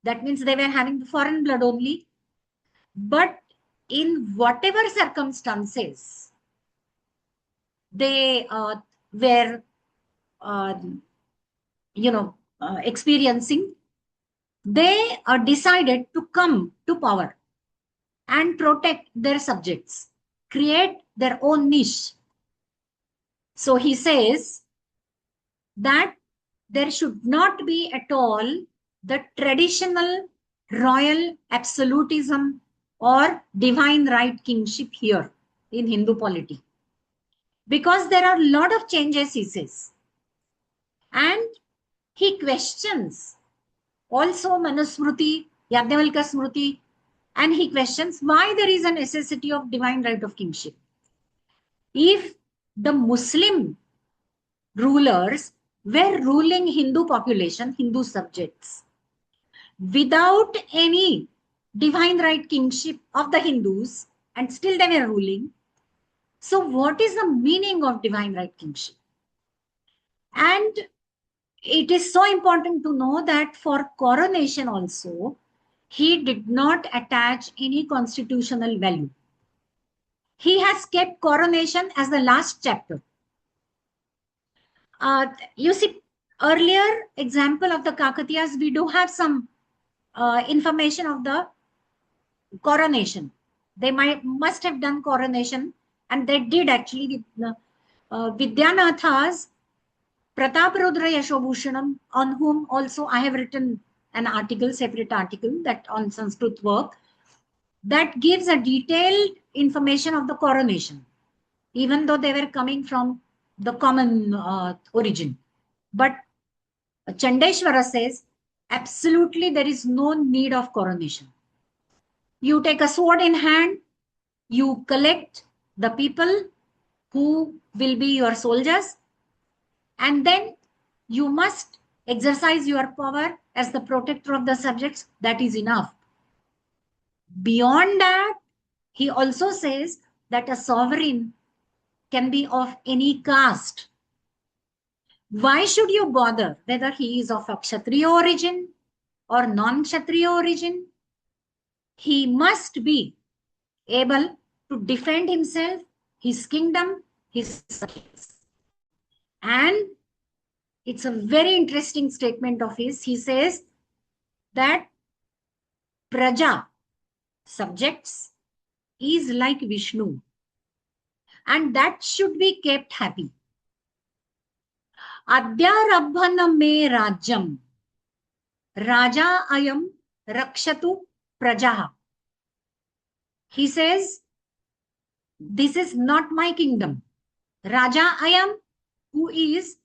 That means they were having the foreign blood only. But in whatever circumstances they were, experiencing, they decided to come to power and protect their subjects, create their own niche. So he says that there should not be at all the traditional royal absolutism or divine right kingship here in Hindu polity. Because there are a lot of changes, he says. And he questions also Manusmriti, Yajnavalkya Smriti, and he questions why there is a necessity of divine right of kingship. If the Muslim rulers were ruling Hindu population, Hindu subjects, without any divine right kingship of the Hindus, and still they were ruling, so what is the meaning of divine right kingship? And it is so important to know that for coronation also, he did not attach any constitutional value. He has kept coronation as the last chapter. You see, earlier example of the Kakatiyas, we do have some information of the coronation. They must have done coronation, and they did actually with Vidyanatha's Prataparudra Yashobhushanam, on whom also I have written an article, separate article, that on Sanskrit work, that gives a detailed information of the coronation, even though they were coming from the common origin. But Chandeshwara says, absolutely there is no need of coronation. You take a sword in hand, you collect the people who will be your soldiers, and then you must exercise your power as the protector of the subjects. That is enough. Beyond that, he also says that a sovereign can be of any caste. Why should you bother whether he is of a Kshatriya origin or non-Kshatriya origin? He must be able to defend himself, his kingdom, his subjects. And it's a very interesting statement of his. He says that Praja, subjects, is like Vishnu, and that should be kept happy. Adyarabhana me rajyam, Raja ayam rakshatu prajaha. He says, this is not my kingdom. Raja ayam, who is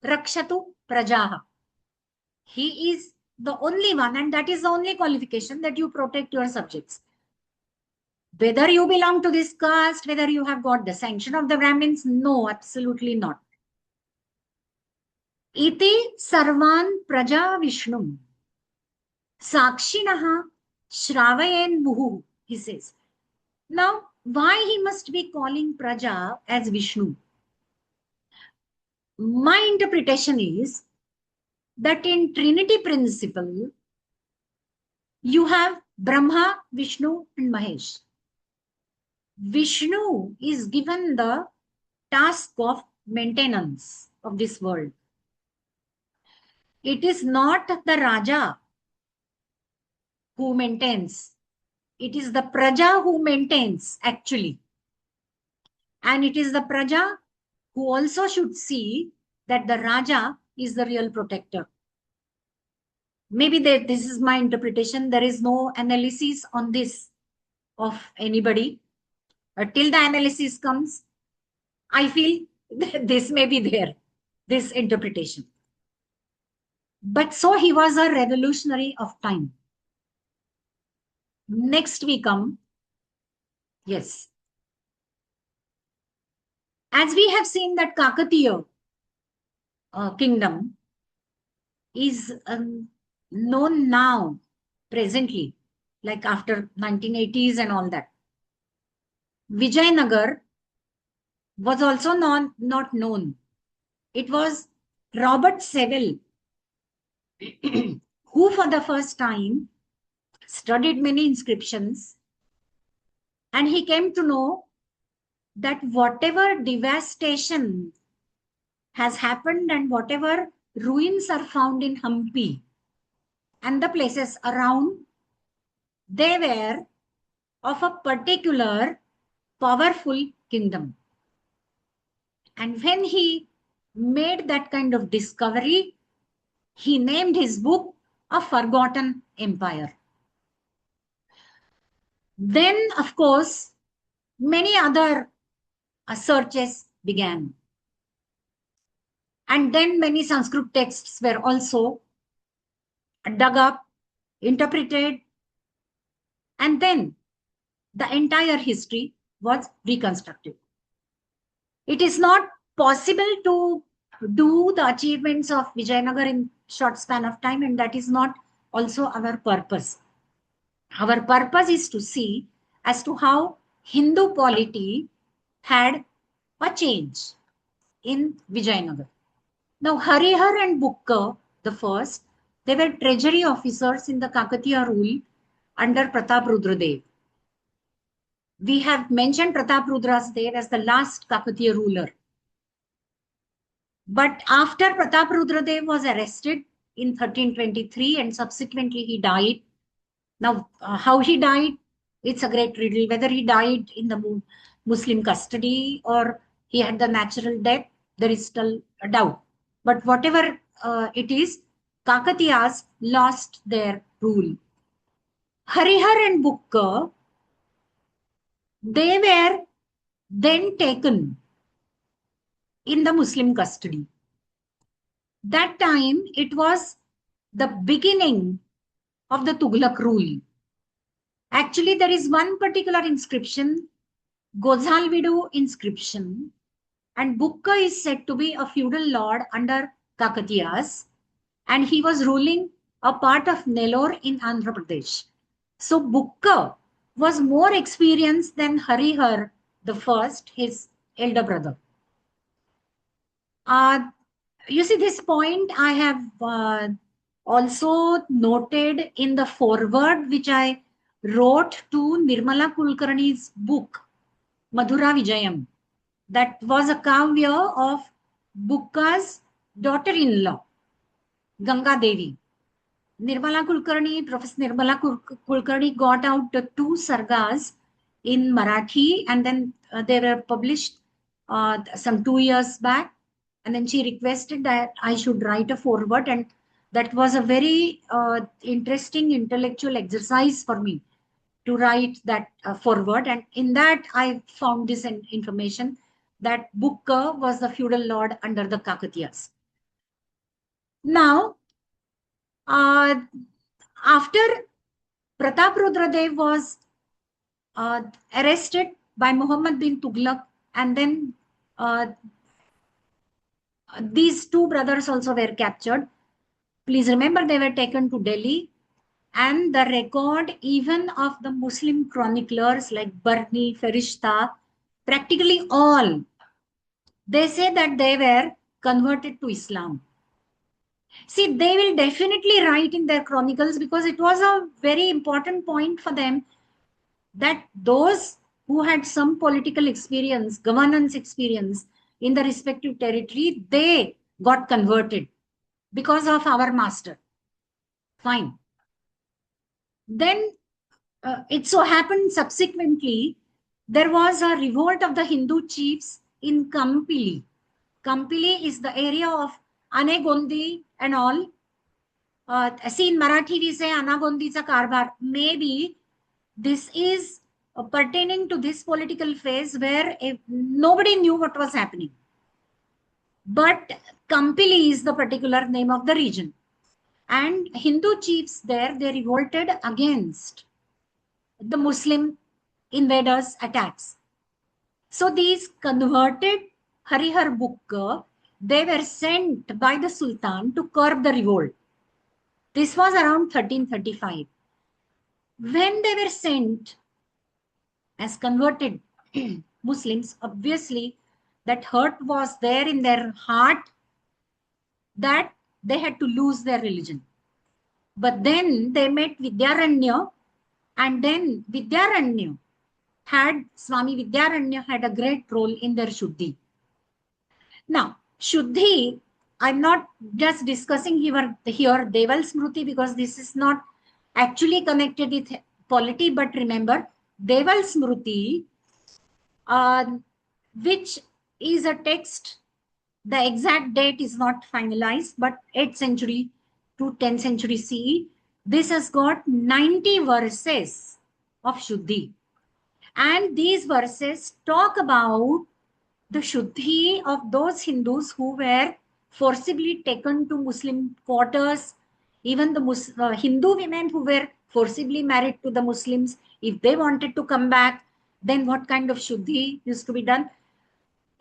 Rakshatu Prajaha. He is the only one, and that is the only qualification, that you protect your subjects. Whether you belong to this caste, whether you have got the sanction of the Brahmins, no, absolutely not. Iti sarvan praja Vishnum sakshinaha shravayen muhu, he says. Now, why he must be calling Praja as Vishnu? My interpretation is that in Trinity principle, you have Brahma, Vishnu, and Mahesh. Vishnu is given the task of maintenance of this world. It is not the Raja who maintains. It is the Praja who maintains, actually. And it is the Praja who also should see that the Raja is the real protector. Maybe this is my interpretation. There is no analysis on this of anybody. Till the analysis comes, I feel this may be there, this interpretation. But so he was a revolutionary of time. Next we come, yes. As we have seen that Kakatiya kingdom is known now, presently, like after 1980s and all that. Vijayanagar was also not known. It was Robert Seville who for the first time studied many inscriptions, and he came to know that whatever devastation has happened and whatever ruins are found in Hampi and the places around, they were of a particular powerful kingdom. And when he made that kind of discovery, he named his book A Forgotten Empire. Then, of course, many other searches began. And then many Sanskrit texts were also dug up, interpreted, and then the entire history was reconstructed. It is not possible to do the achievements of Vijayanagar in short span of time, and that is not also our purpose. Our purpose is to see as to how Hindu polity had a change in Vijayanagar. Now, Harihar and Bukka, the first, they were treasury officers in the Kakatiya rule under Pratap Rudradev. We have mentioned Pratap Rudradev as the last Kakatiya ruler. But after Pratap Rudradev was arrested in 1323 and subsequently he died. Now, how he died, it's a great riddle. Whether he died in the Muslim custody or he had the natural death, there is still a doubt. But whatever it is, Kakatiyas lost their rule. Harihar and Bukka, they were then taken in the Muslim custody. That time, it was the beginning of the Tughlaq rule. Actually, there is one particular inscription, Gozhalvidu inscription, and Bukka is said to be a feudal lord under Kakatiyas, and he was ruling a part of Nellore in Andhra Pradesh. So Bukka was more experienced than Harihar the first, his elder brother. You see, this point I have also noted in the foreword which I wrote to Nirmala Kulkarni's book, Madhura Vijayam. That was a kavya of Bukka's daughter-in-law, Ganga Devi. Nirmala Kulkarni, Professor Nirmala Kulkarni got out the two sargas in Marathi, and then they were published some 2 years back. And then she requested that I should write a foreword, and that was a very interesting intellectual exercise for me to write that foreword. And in that, I found this information that Bukka was the feudal lord under the Kakatiyas. Now, after Pratap Rudradev was arrested by Muhammad bin Tughlaq, and then these two brothers also were captured. Please remember, they were taken to Delhi, and the record even of the Muslim chroniclers like Barni, Ferishta, practically all, they say that they were converted to Islam. See, they will definitely write in their chronicles, because it was a very important point for them that those who had some political experience, governance experience in the respective territory, they got converted because of our master. Fine. Then it so happened subsequently, there was a revolt of the Hindu chiefs in Kampili. Kampili is the area of Anegondi and all. See, in Marathi we say Anagondicha Karbar. Maybe this is pertaining to this political phase where nobody knew what was happening. But Kampili is the particular name of the region. And Hindu chiefs there, they revolted against the Muslim invaders' attacks. So these converted Harihar Bukka, they were sent by the Sultan to curb the revolt. This was around 1335. When they were sent as converted Muslims, obviously that hurt was there in their heart that they had to lose their religion. But then they met Vidyaranya, and then Swami Vidyaranya had a great role in their Shuddhi. Now, Shuddhi, I'm not just discussing here Deval Smriti, because this is not actually connected with polity, but remember, Deval Smriti, which is a text, the exact date is not finalized, but 8th century to 10th century CE. This has got 90 verses of Shuddhi. And these verses talk about the Shuddhi of those Hindus who were forcibly taken to Muslim quarters, even the Hindu women who were forcibly married to the Muslims. If they wanted to come back, then what kind of Shuddhi used to be done?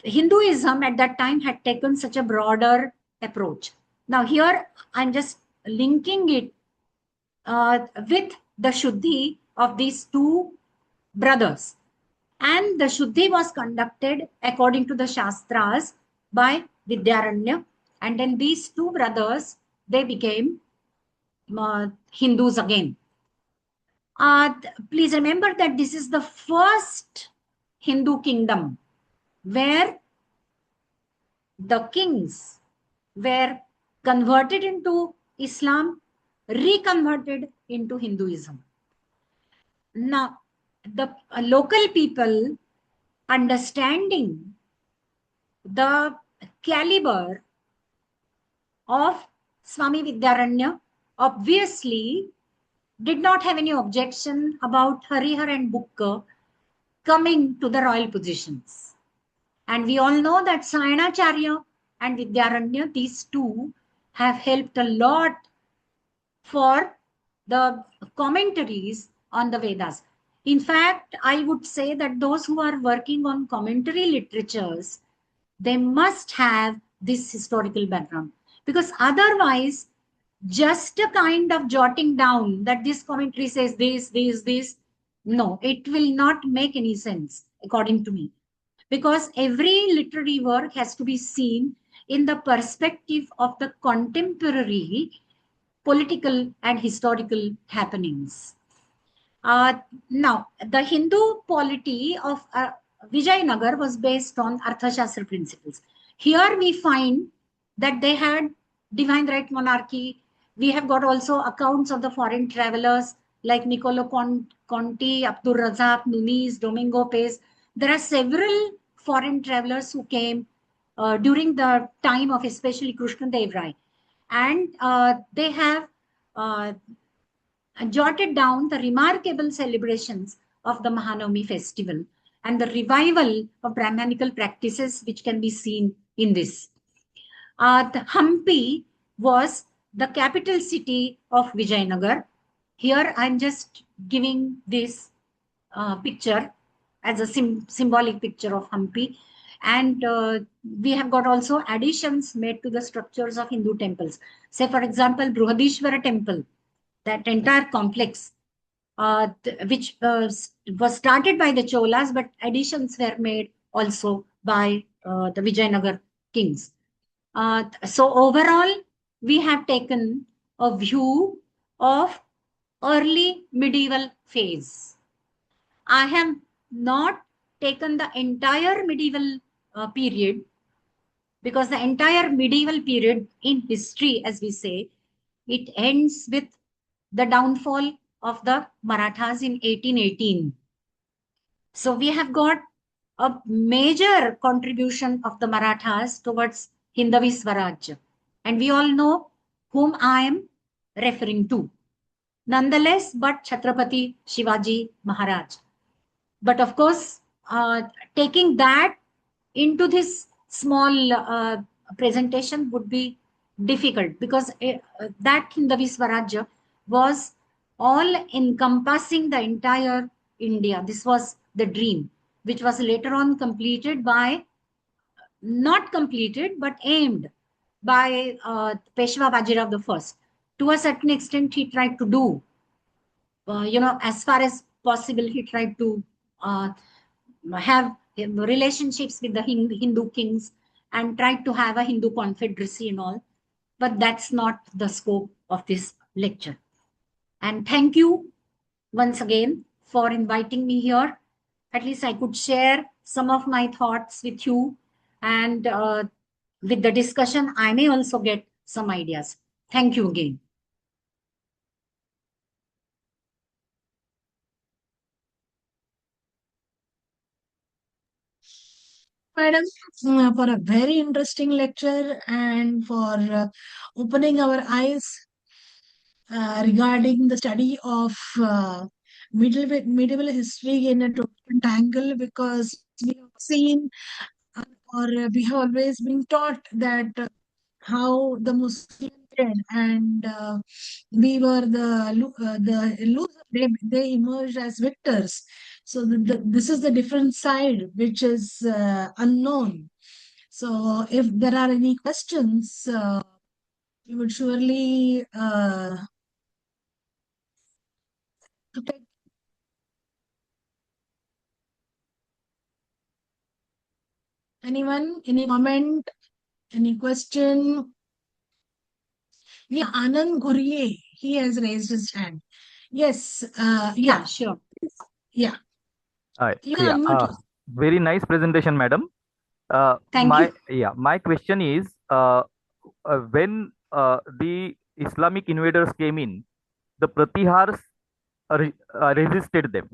Hinduism at that time had taken such a broader approach. Now here I'm just linking it with the Shuddhi of these two brothers. And the Shuddhi was conducted according to the Shastras by Vidyaranya. And then these two brothers, they became Hindus again. Please remember that this is the first Hindu kingdom where the kings were converted into Islam, reconverted into Hinduism. Now, the local people, understanding the caliber of Swami Vidyaranya, obviously did not have any objection about Harihar and Bukka coming to the royal positions. And we all know that Sayanacharya and Vidyaranya, these two, have helped a lot for the commentaries on the Vedas. In fact, I would say that those who are working on commentary literatures, they must have this historical background, because otherwise, just a kind of jotting down that this commentary says this, no, it will not make any sense, according to me. Because every literary work has to be seen in the perspective of the contemporary political and historical happenings. Now, the Hindu polity of Vijayanagar was based on Arthashastra principles. Here we find that they had divine right monarchy. We have got also accounts of the foreign travelers like Niccolo Conti, Abdur Razak, Nunes, Domingo Pez. There are several foreign travelers who came during the time of especially Krishna Dev Rai. And they have jotted down the remarkable celebrations of the Mahanavami festival. and the revival of Brahmanical practices which can be seen in this. The Hampi was the capital city of Vijayanagar. Here I'm just giving this picture as a symbolic picture of Hampi. And we have got also additions made to the structures of Hindu temples. Say, for example, Bruhadishwara temple, that entire complex, which was started by the Cholas, but additions were made also by the Vijayanagar kings. So overall, we have taken a view of early medieval phase. I have not taken the entire medieval period, because the entire medieval period in history, as we say, it ends with the downfall of the Marathas in 1818. So we have got a major contribution of the Marathas towards Hindavi Swaraj. And we all know whom I am referring to. Nonetheless, but Chhatrapati Shivaji Maharaj. But of course, taking that into this small presentation would be difficult, because that Hindavi Swarajya was all encompassing the entire India. This was the dream, which was later on completed by, not completed, but aimed by Peshwa Bajirao the First. To a certain extent, he tried to do, as far as possible, he tried to have relationships with the Hindu kings and tried to have a Hindu confederacy and all. But that's not the scope of this lecture. And thank you once again for inviting me here. At least I could share some of my thoughts with you, and with the discussion, I may also get some ideas. Thank you again. Madam, for a very interesting lecture and for opening our eyes regarding the study of medieval history in a different angle, because we have seen, or we have always been taught that how the Muslims did, and we were the losers. They emerged as victors. So this is the different side which is unknown. So if there are any questions, we would surely take. Anyone? Any comment? Any question? Yeah, Anand Ghuriye, he has raised his hand. Yes, Yeah, sure. yeah. You can Yeah. unmute yourself. Very nice presentation, madam. Thank you. My question is, when the Islamic invaders came in, the Pratihars resisted them.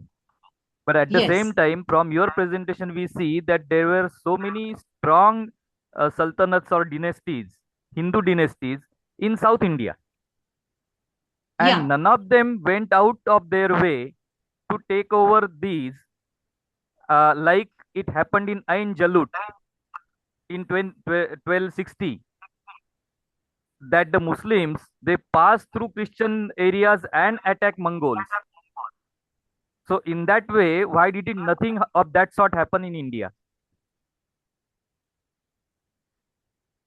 But at the Yes. same time, from your presentation, we see that there were so many strong sultanates or dynasties, Hindu dynasties in South India. And Yeah. none of them went out of their way to take over these, like it happened in Ain Jalut in 1260, that the Muslims, they passed through Christian areas and attacked Mongols. So in that way, why did nothing of that sort happen in India?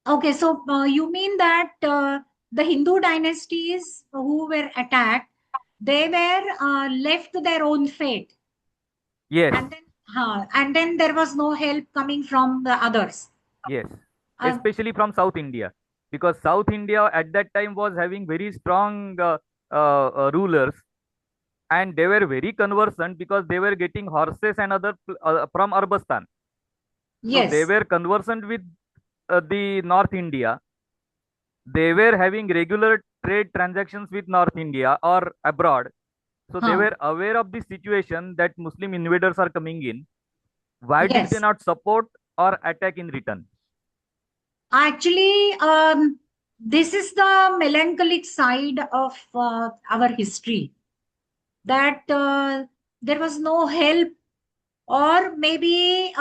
Okay, so you mean that the Hindu dynasties who were attacked, they were left to their own fate, Yes, and then there was no help coming from the others. yes, Uh, especially from South India, because South India at that time was having very strong rulers, and they were very conversant because they were getting horses and other from Arbastan. So they yes, were conversant with the North India. They were having regular trade transactions with North India or abroad. So they were aware of the situation that Muslim invaders are coming in. Why did they yes. not support or attack in return? Actually, this is the melancholic side of our history, that there was no help or maybe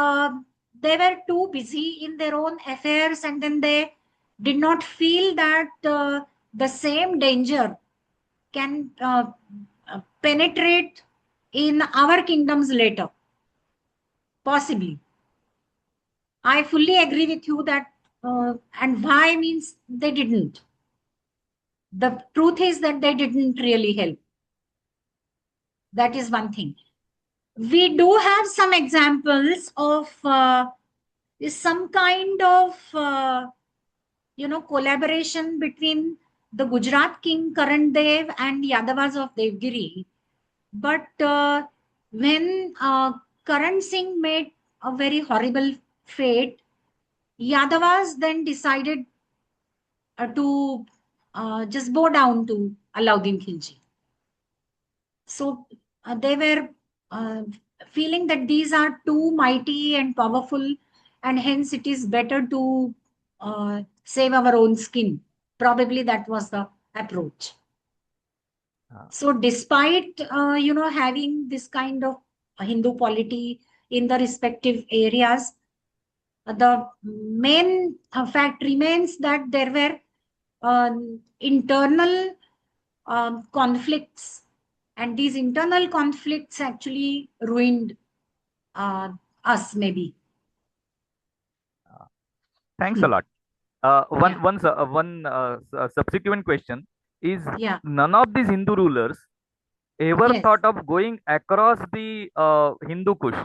they were too busy in their own affairs, and then they did not feel that the same danger can penetrate in our kingdoms later. Possibly. I fully agree with you that, and why means they didn't. The truth is that they didn't really help. That is one thing. We do have some examples of some kind of collaboration between the Gujarat king Karan Dev and Yadavas of Devgiri. But when Karan Singh made a very horrible fate, Yadavas then decided to just bow down to Alauddin Khilji. So they were uh, feeling that these are too mighty and powerful, and hence it is better to save our own skin. Probably that was the approach. So despite having this kind of Hindu polity in the respective areas, the main fact remains that there were internal conflicts, and these internal conflicts actually ruined us maybe. Thanks a lot. One Yeah. one su- one subsequent question is: Yeah. none of these Hindu rulers ever Yes. thought of going across the Hindu Kush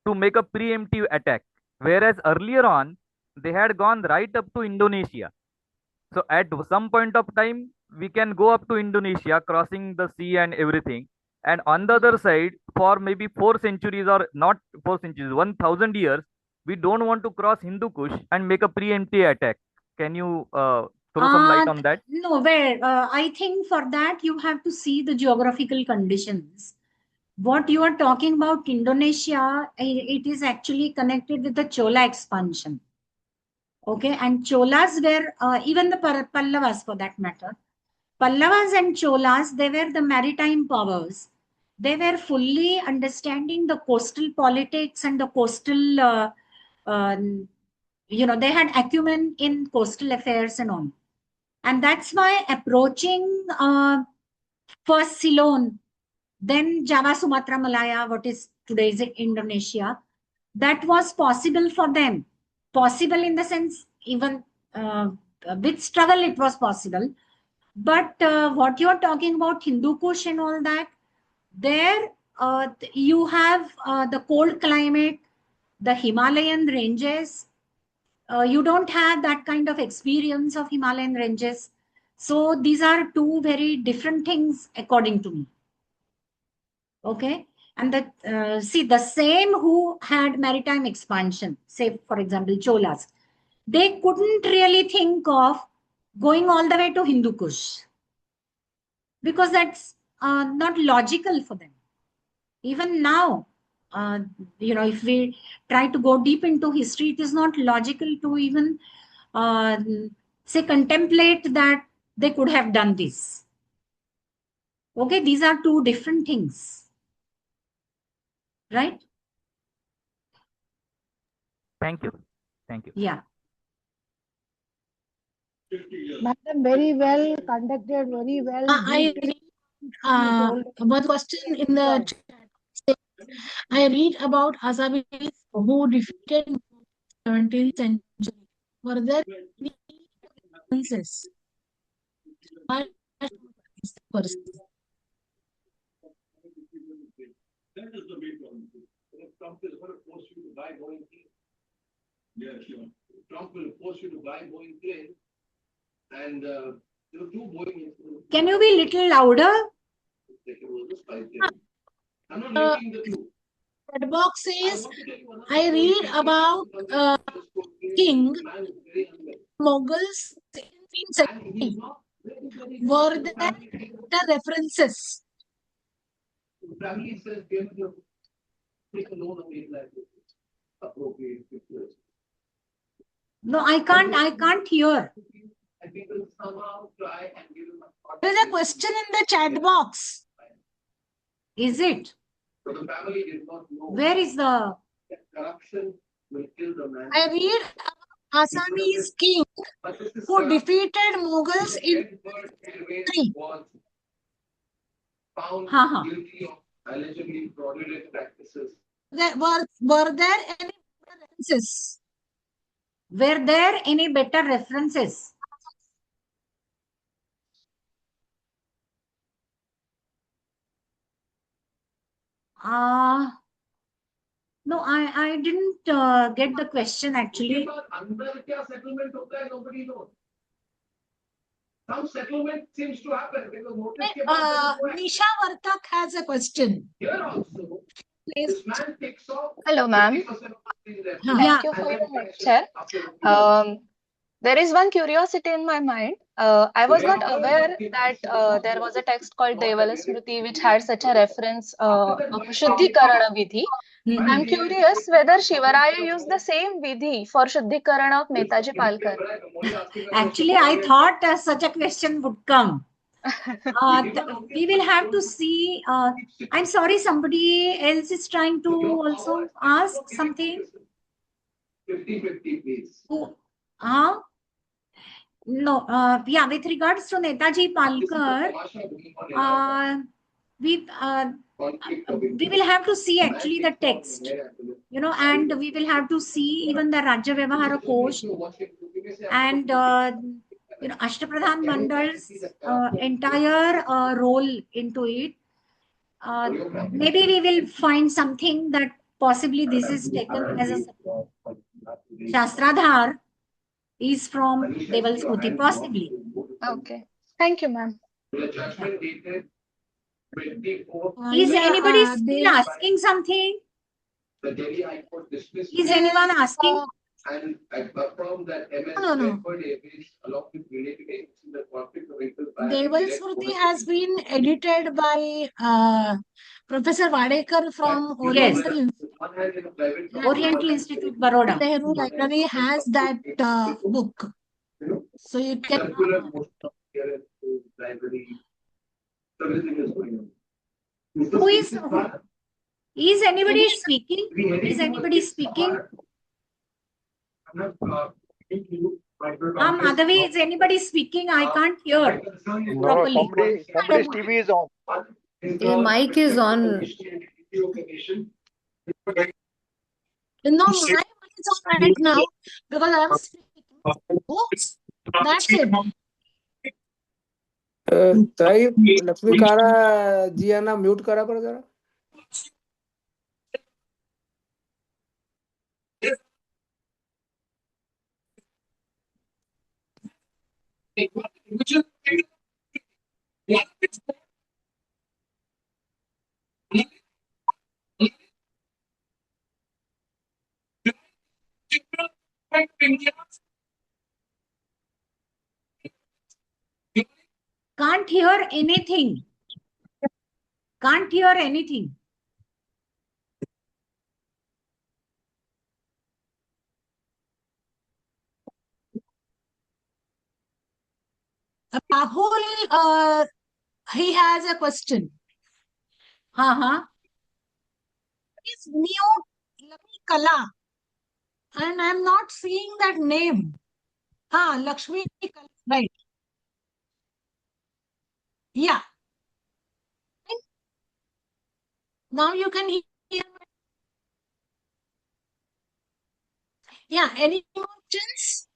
to make a preemptive attack, whereas earlier on they had gone right up to Indonesia. So at some point of time, we can go up to Indonesia, crossing the sea and everything. And on the other side, for maybe 4 centuries, or not 4 centuries, 1,000 years, we don't want to cross Hindu Kush and make a preemptive attack. Can you throw some light on that? No, where I think for that you have to see the geographical conditions. What you are talking about, Indonesia, it is actually connected with the Chola expansion. Okay, and Cholas were even the Pallavas for that matter. Pallavas and Cholas, they were the maritime powers. They were fully understanding the coastal politics and the coastal, they had acumen in coastal affairs and all. And that's why approaching first Ceylon, then Java, Sumatra, Malaya, what is today's Indonesia, that was possible for them. Possible in the sense, even with struggle, it was possible. But what you're talking about, Hindu Kush and all that, there you have the cold climate, the Himalayan ranges. You don't have that kind of experience of Himalayan ranges. So these are two very different things, according to me. Okay. And see, the same who had maritime expansion, say, for example, Cholas, they couldn't really think of going all the way to Hindu Kush because that's not logical for them. Even now, if we try to go deep into history, it is not logical to even uh, say contemplate that they could have done this. Okay, these are two different things, right? Thank you. Thank you. Yeah. Madam, very well conducted, very well. I read one question in the chat. I read about Asamis who defeated 17th century. Were there any differences? Why is the person? That is the main problem. Trump is going to force you to buy Boeing plane. Yeah, sure. Trump will force you to buy Boeing plane, and there are two Boeing. Can you be a little louder? I'm not linking the two. Chat box says, I read about King Mughals in 17th century. Were there references? Family says, take a loan of 8 lakh appropriate pictures. No, I can't hear. And people somehow try and give them a. There is a question in the chat box. Is it? So the family did not know Where is the... Corruption will kill the man. I read Assamese king But this is who defeated Mughals in Edward Henry 3. was found हाँ, हाँ. guilty of allegedly fraudulent practices. Were there any references? Were there any better references? No, I didn't get the question actually. अंदर क्या settlement होता है, nobody knows. Some settlement seems to happen because notice के बाद there is no action. Nisha Vartak has a question. Here also, this man takes off Hello, ma'am. 50% of the things that Huh. Thank Yeah. you for and your then lecture. after 50%. There is one curiosity in my mind. I was not aware that there was a text called Devala Smriti which had such a reference of Shuddhikarana Vidhi. Mhm. I'm curious whether Shivaraya used the same Vidhi for Shuddhikarana of Netaji Palkar. Actually, I thought such a question would come. We will have to see. I'm sorry, somebody else is trying to also ask something. 50-50, please. Who? No, yeah, with regards to Netaji Palkar, we will have to see actually the text, you know, and we will have to see even the Rajya Vyavahara Kosh and you know, Ashtapradhan Mandal's entire role into it. Maybe we will find something that possibly this is taken as a Shastradhar is from Deval Smriti, possibly. Okay. Thank you, ma'am. Judgment dated 24. Is anybody still they- asking something? The Delhi High Court dismissed. Is anyone asking? And affirmed that MS No. Bedford Airways, along with related agencies in the conflict of interest. Deval Smriti has been edited by Professor Vadekar from Yes. Oriental Institute, Baroda. Nehru Library has that book. So you can. Circular motion of here to library. Everything is going on. Is anybody speaking? Is anybody speaking? Madhavi, is anybody speaking? I can't hear No, properly. somebody's TV is on. Your mic is on. No, my mic is on right now because I was speaking. Oh, that's it. ताई लक्ष्मीकारा जी यांना mute करा बरं जरा. Can't hear anything. Can't hear anything. Rahul, he has a question. Is mute Lakshmi Kala? And I'm not seeing that name. Lakshmi Kala, right. Yeah. Now you can hear. Yeah, any more questions?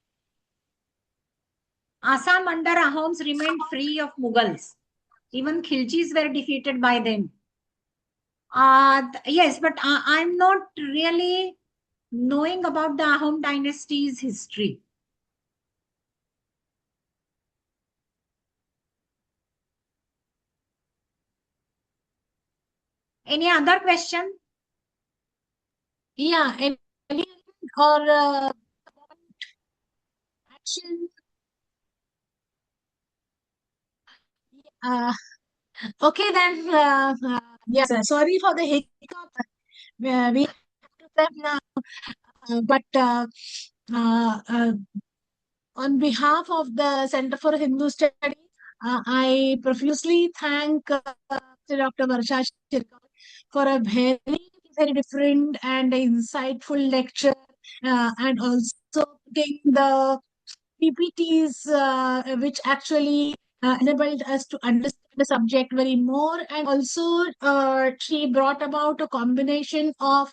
Assam under Ahoms remained free of Mughals. Even Khiljis were defeated by them. Yes, but I'm not really knowing about the Ahom dynasty's history. Any other question? Yeah, any or action. Okay, then. Yes, sorry for the hiccup. We have to step now. But on behalf of the Center for Hindu Studies, I profusely thank Dr. Varsha Shirgaonkar for a very very different and insightful lecture, and also putting the PPTs, which actually enabled us to understand the subject very more. And also, she brought about a combination of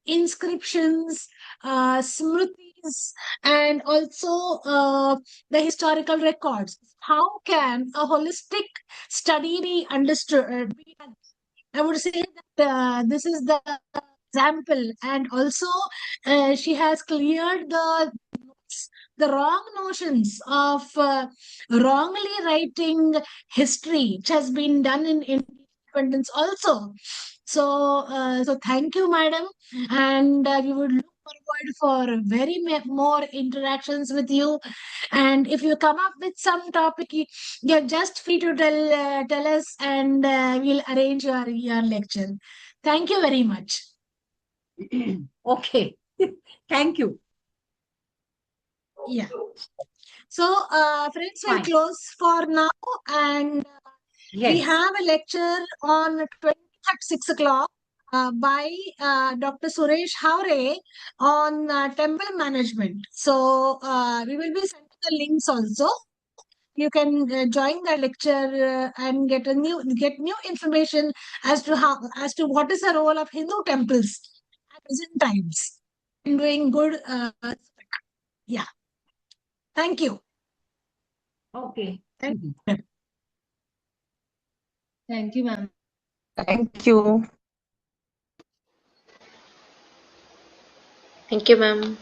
inscriptions, smritis, and also the historical records. How can a holistic study be understood? I would say that this is the example, and also she has cleared the wrong notions of wrongly writing history, which has been done in independence also. So thank you, madam, and we would look forward for more interactions with you. And if you come up with some topic, you're just free to tell us, and we'll arrange your lecture. Thank you very much. Okay. Thank you. Yeah. So, friends, we'll Fine. close for now, and we Yes. have a lecture on 20th at 6 o'clock by Dr. Suresh Haure on temple management. So, we will be sending the links also. You can join the lecture and get new information as to what is the role of Hindu temples at present times in doing good. Yeah. Thank you. Okay. Thank you. Thank you, ma'am. Thank you. Thank you, ma'am.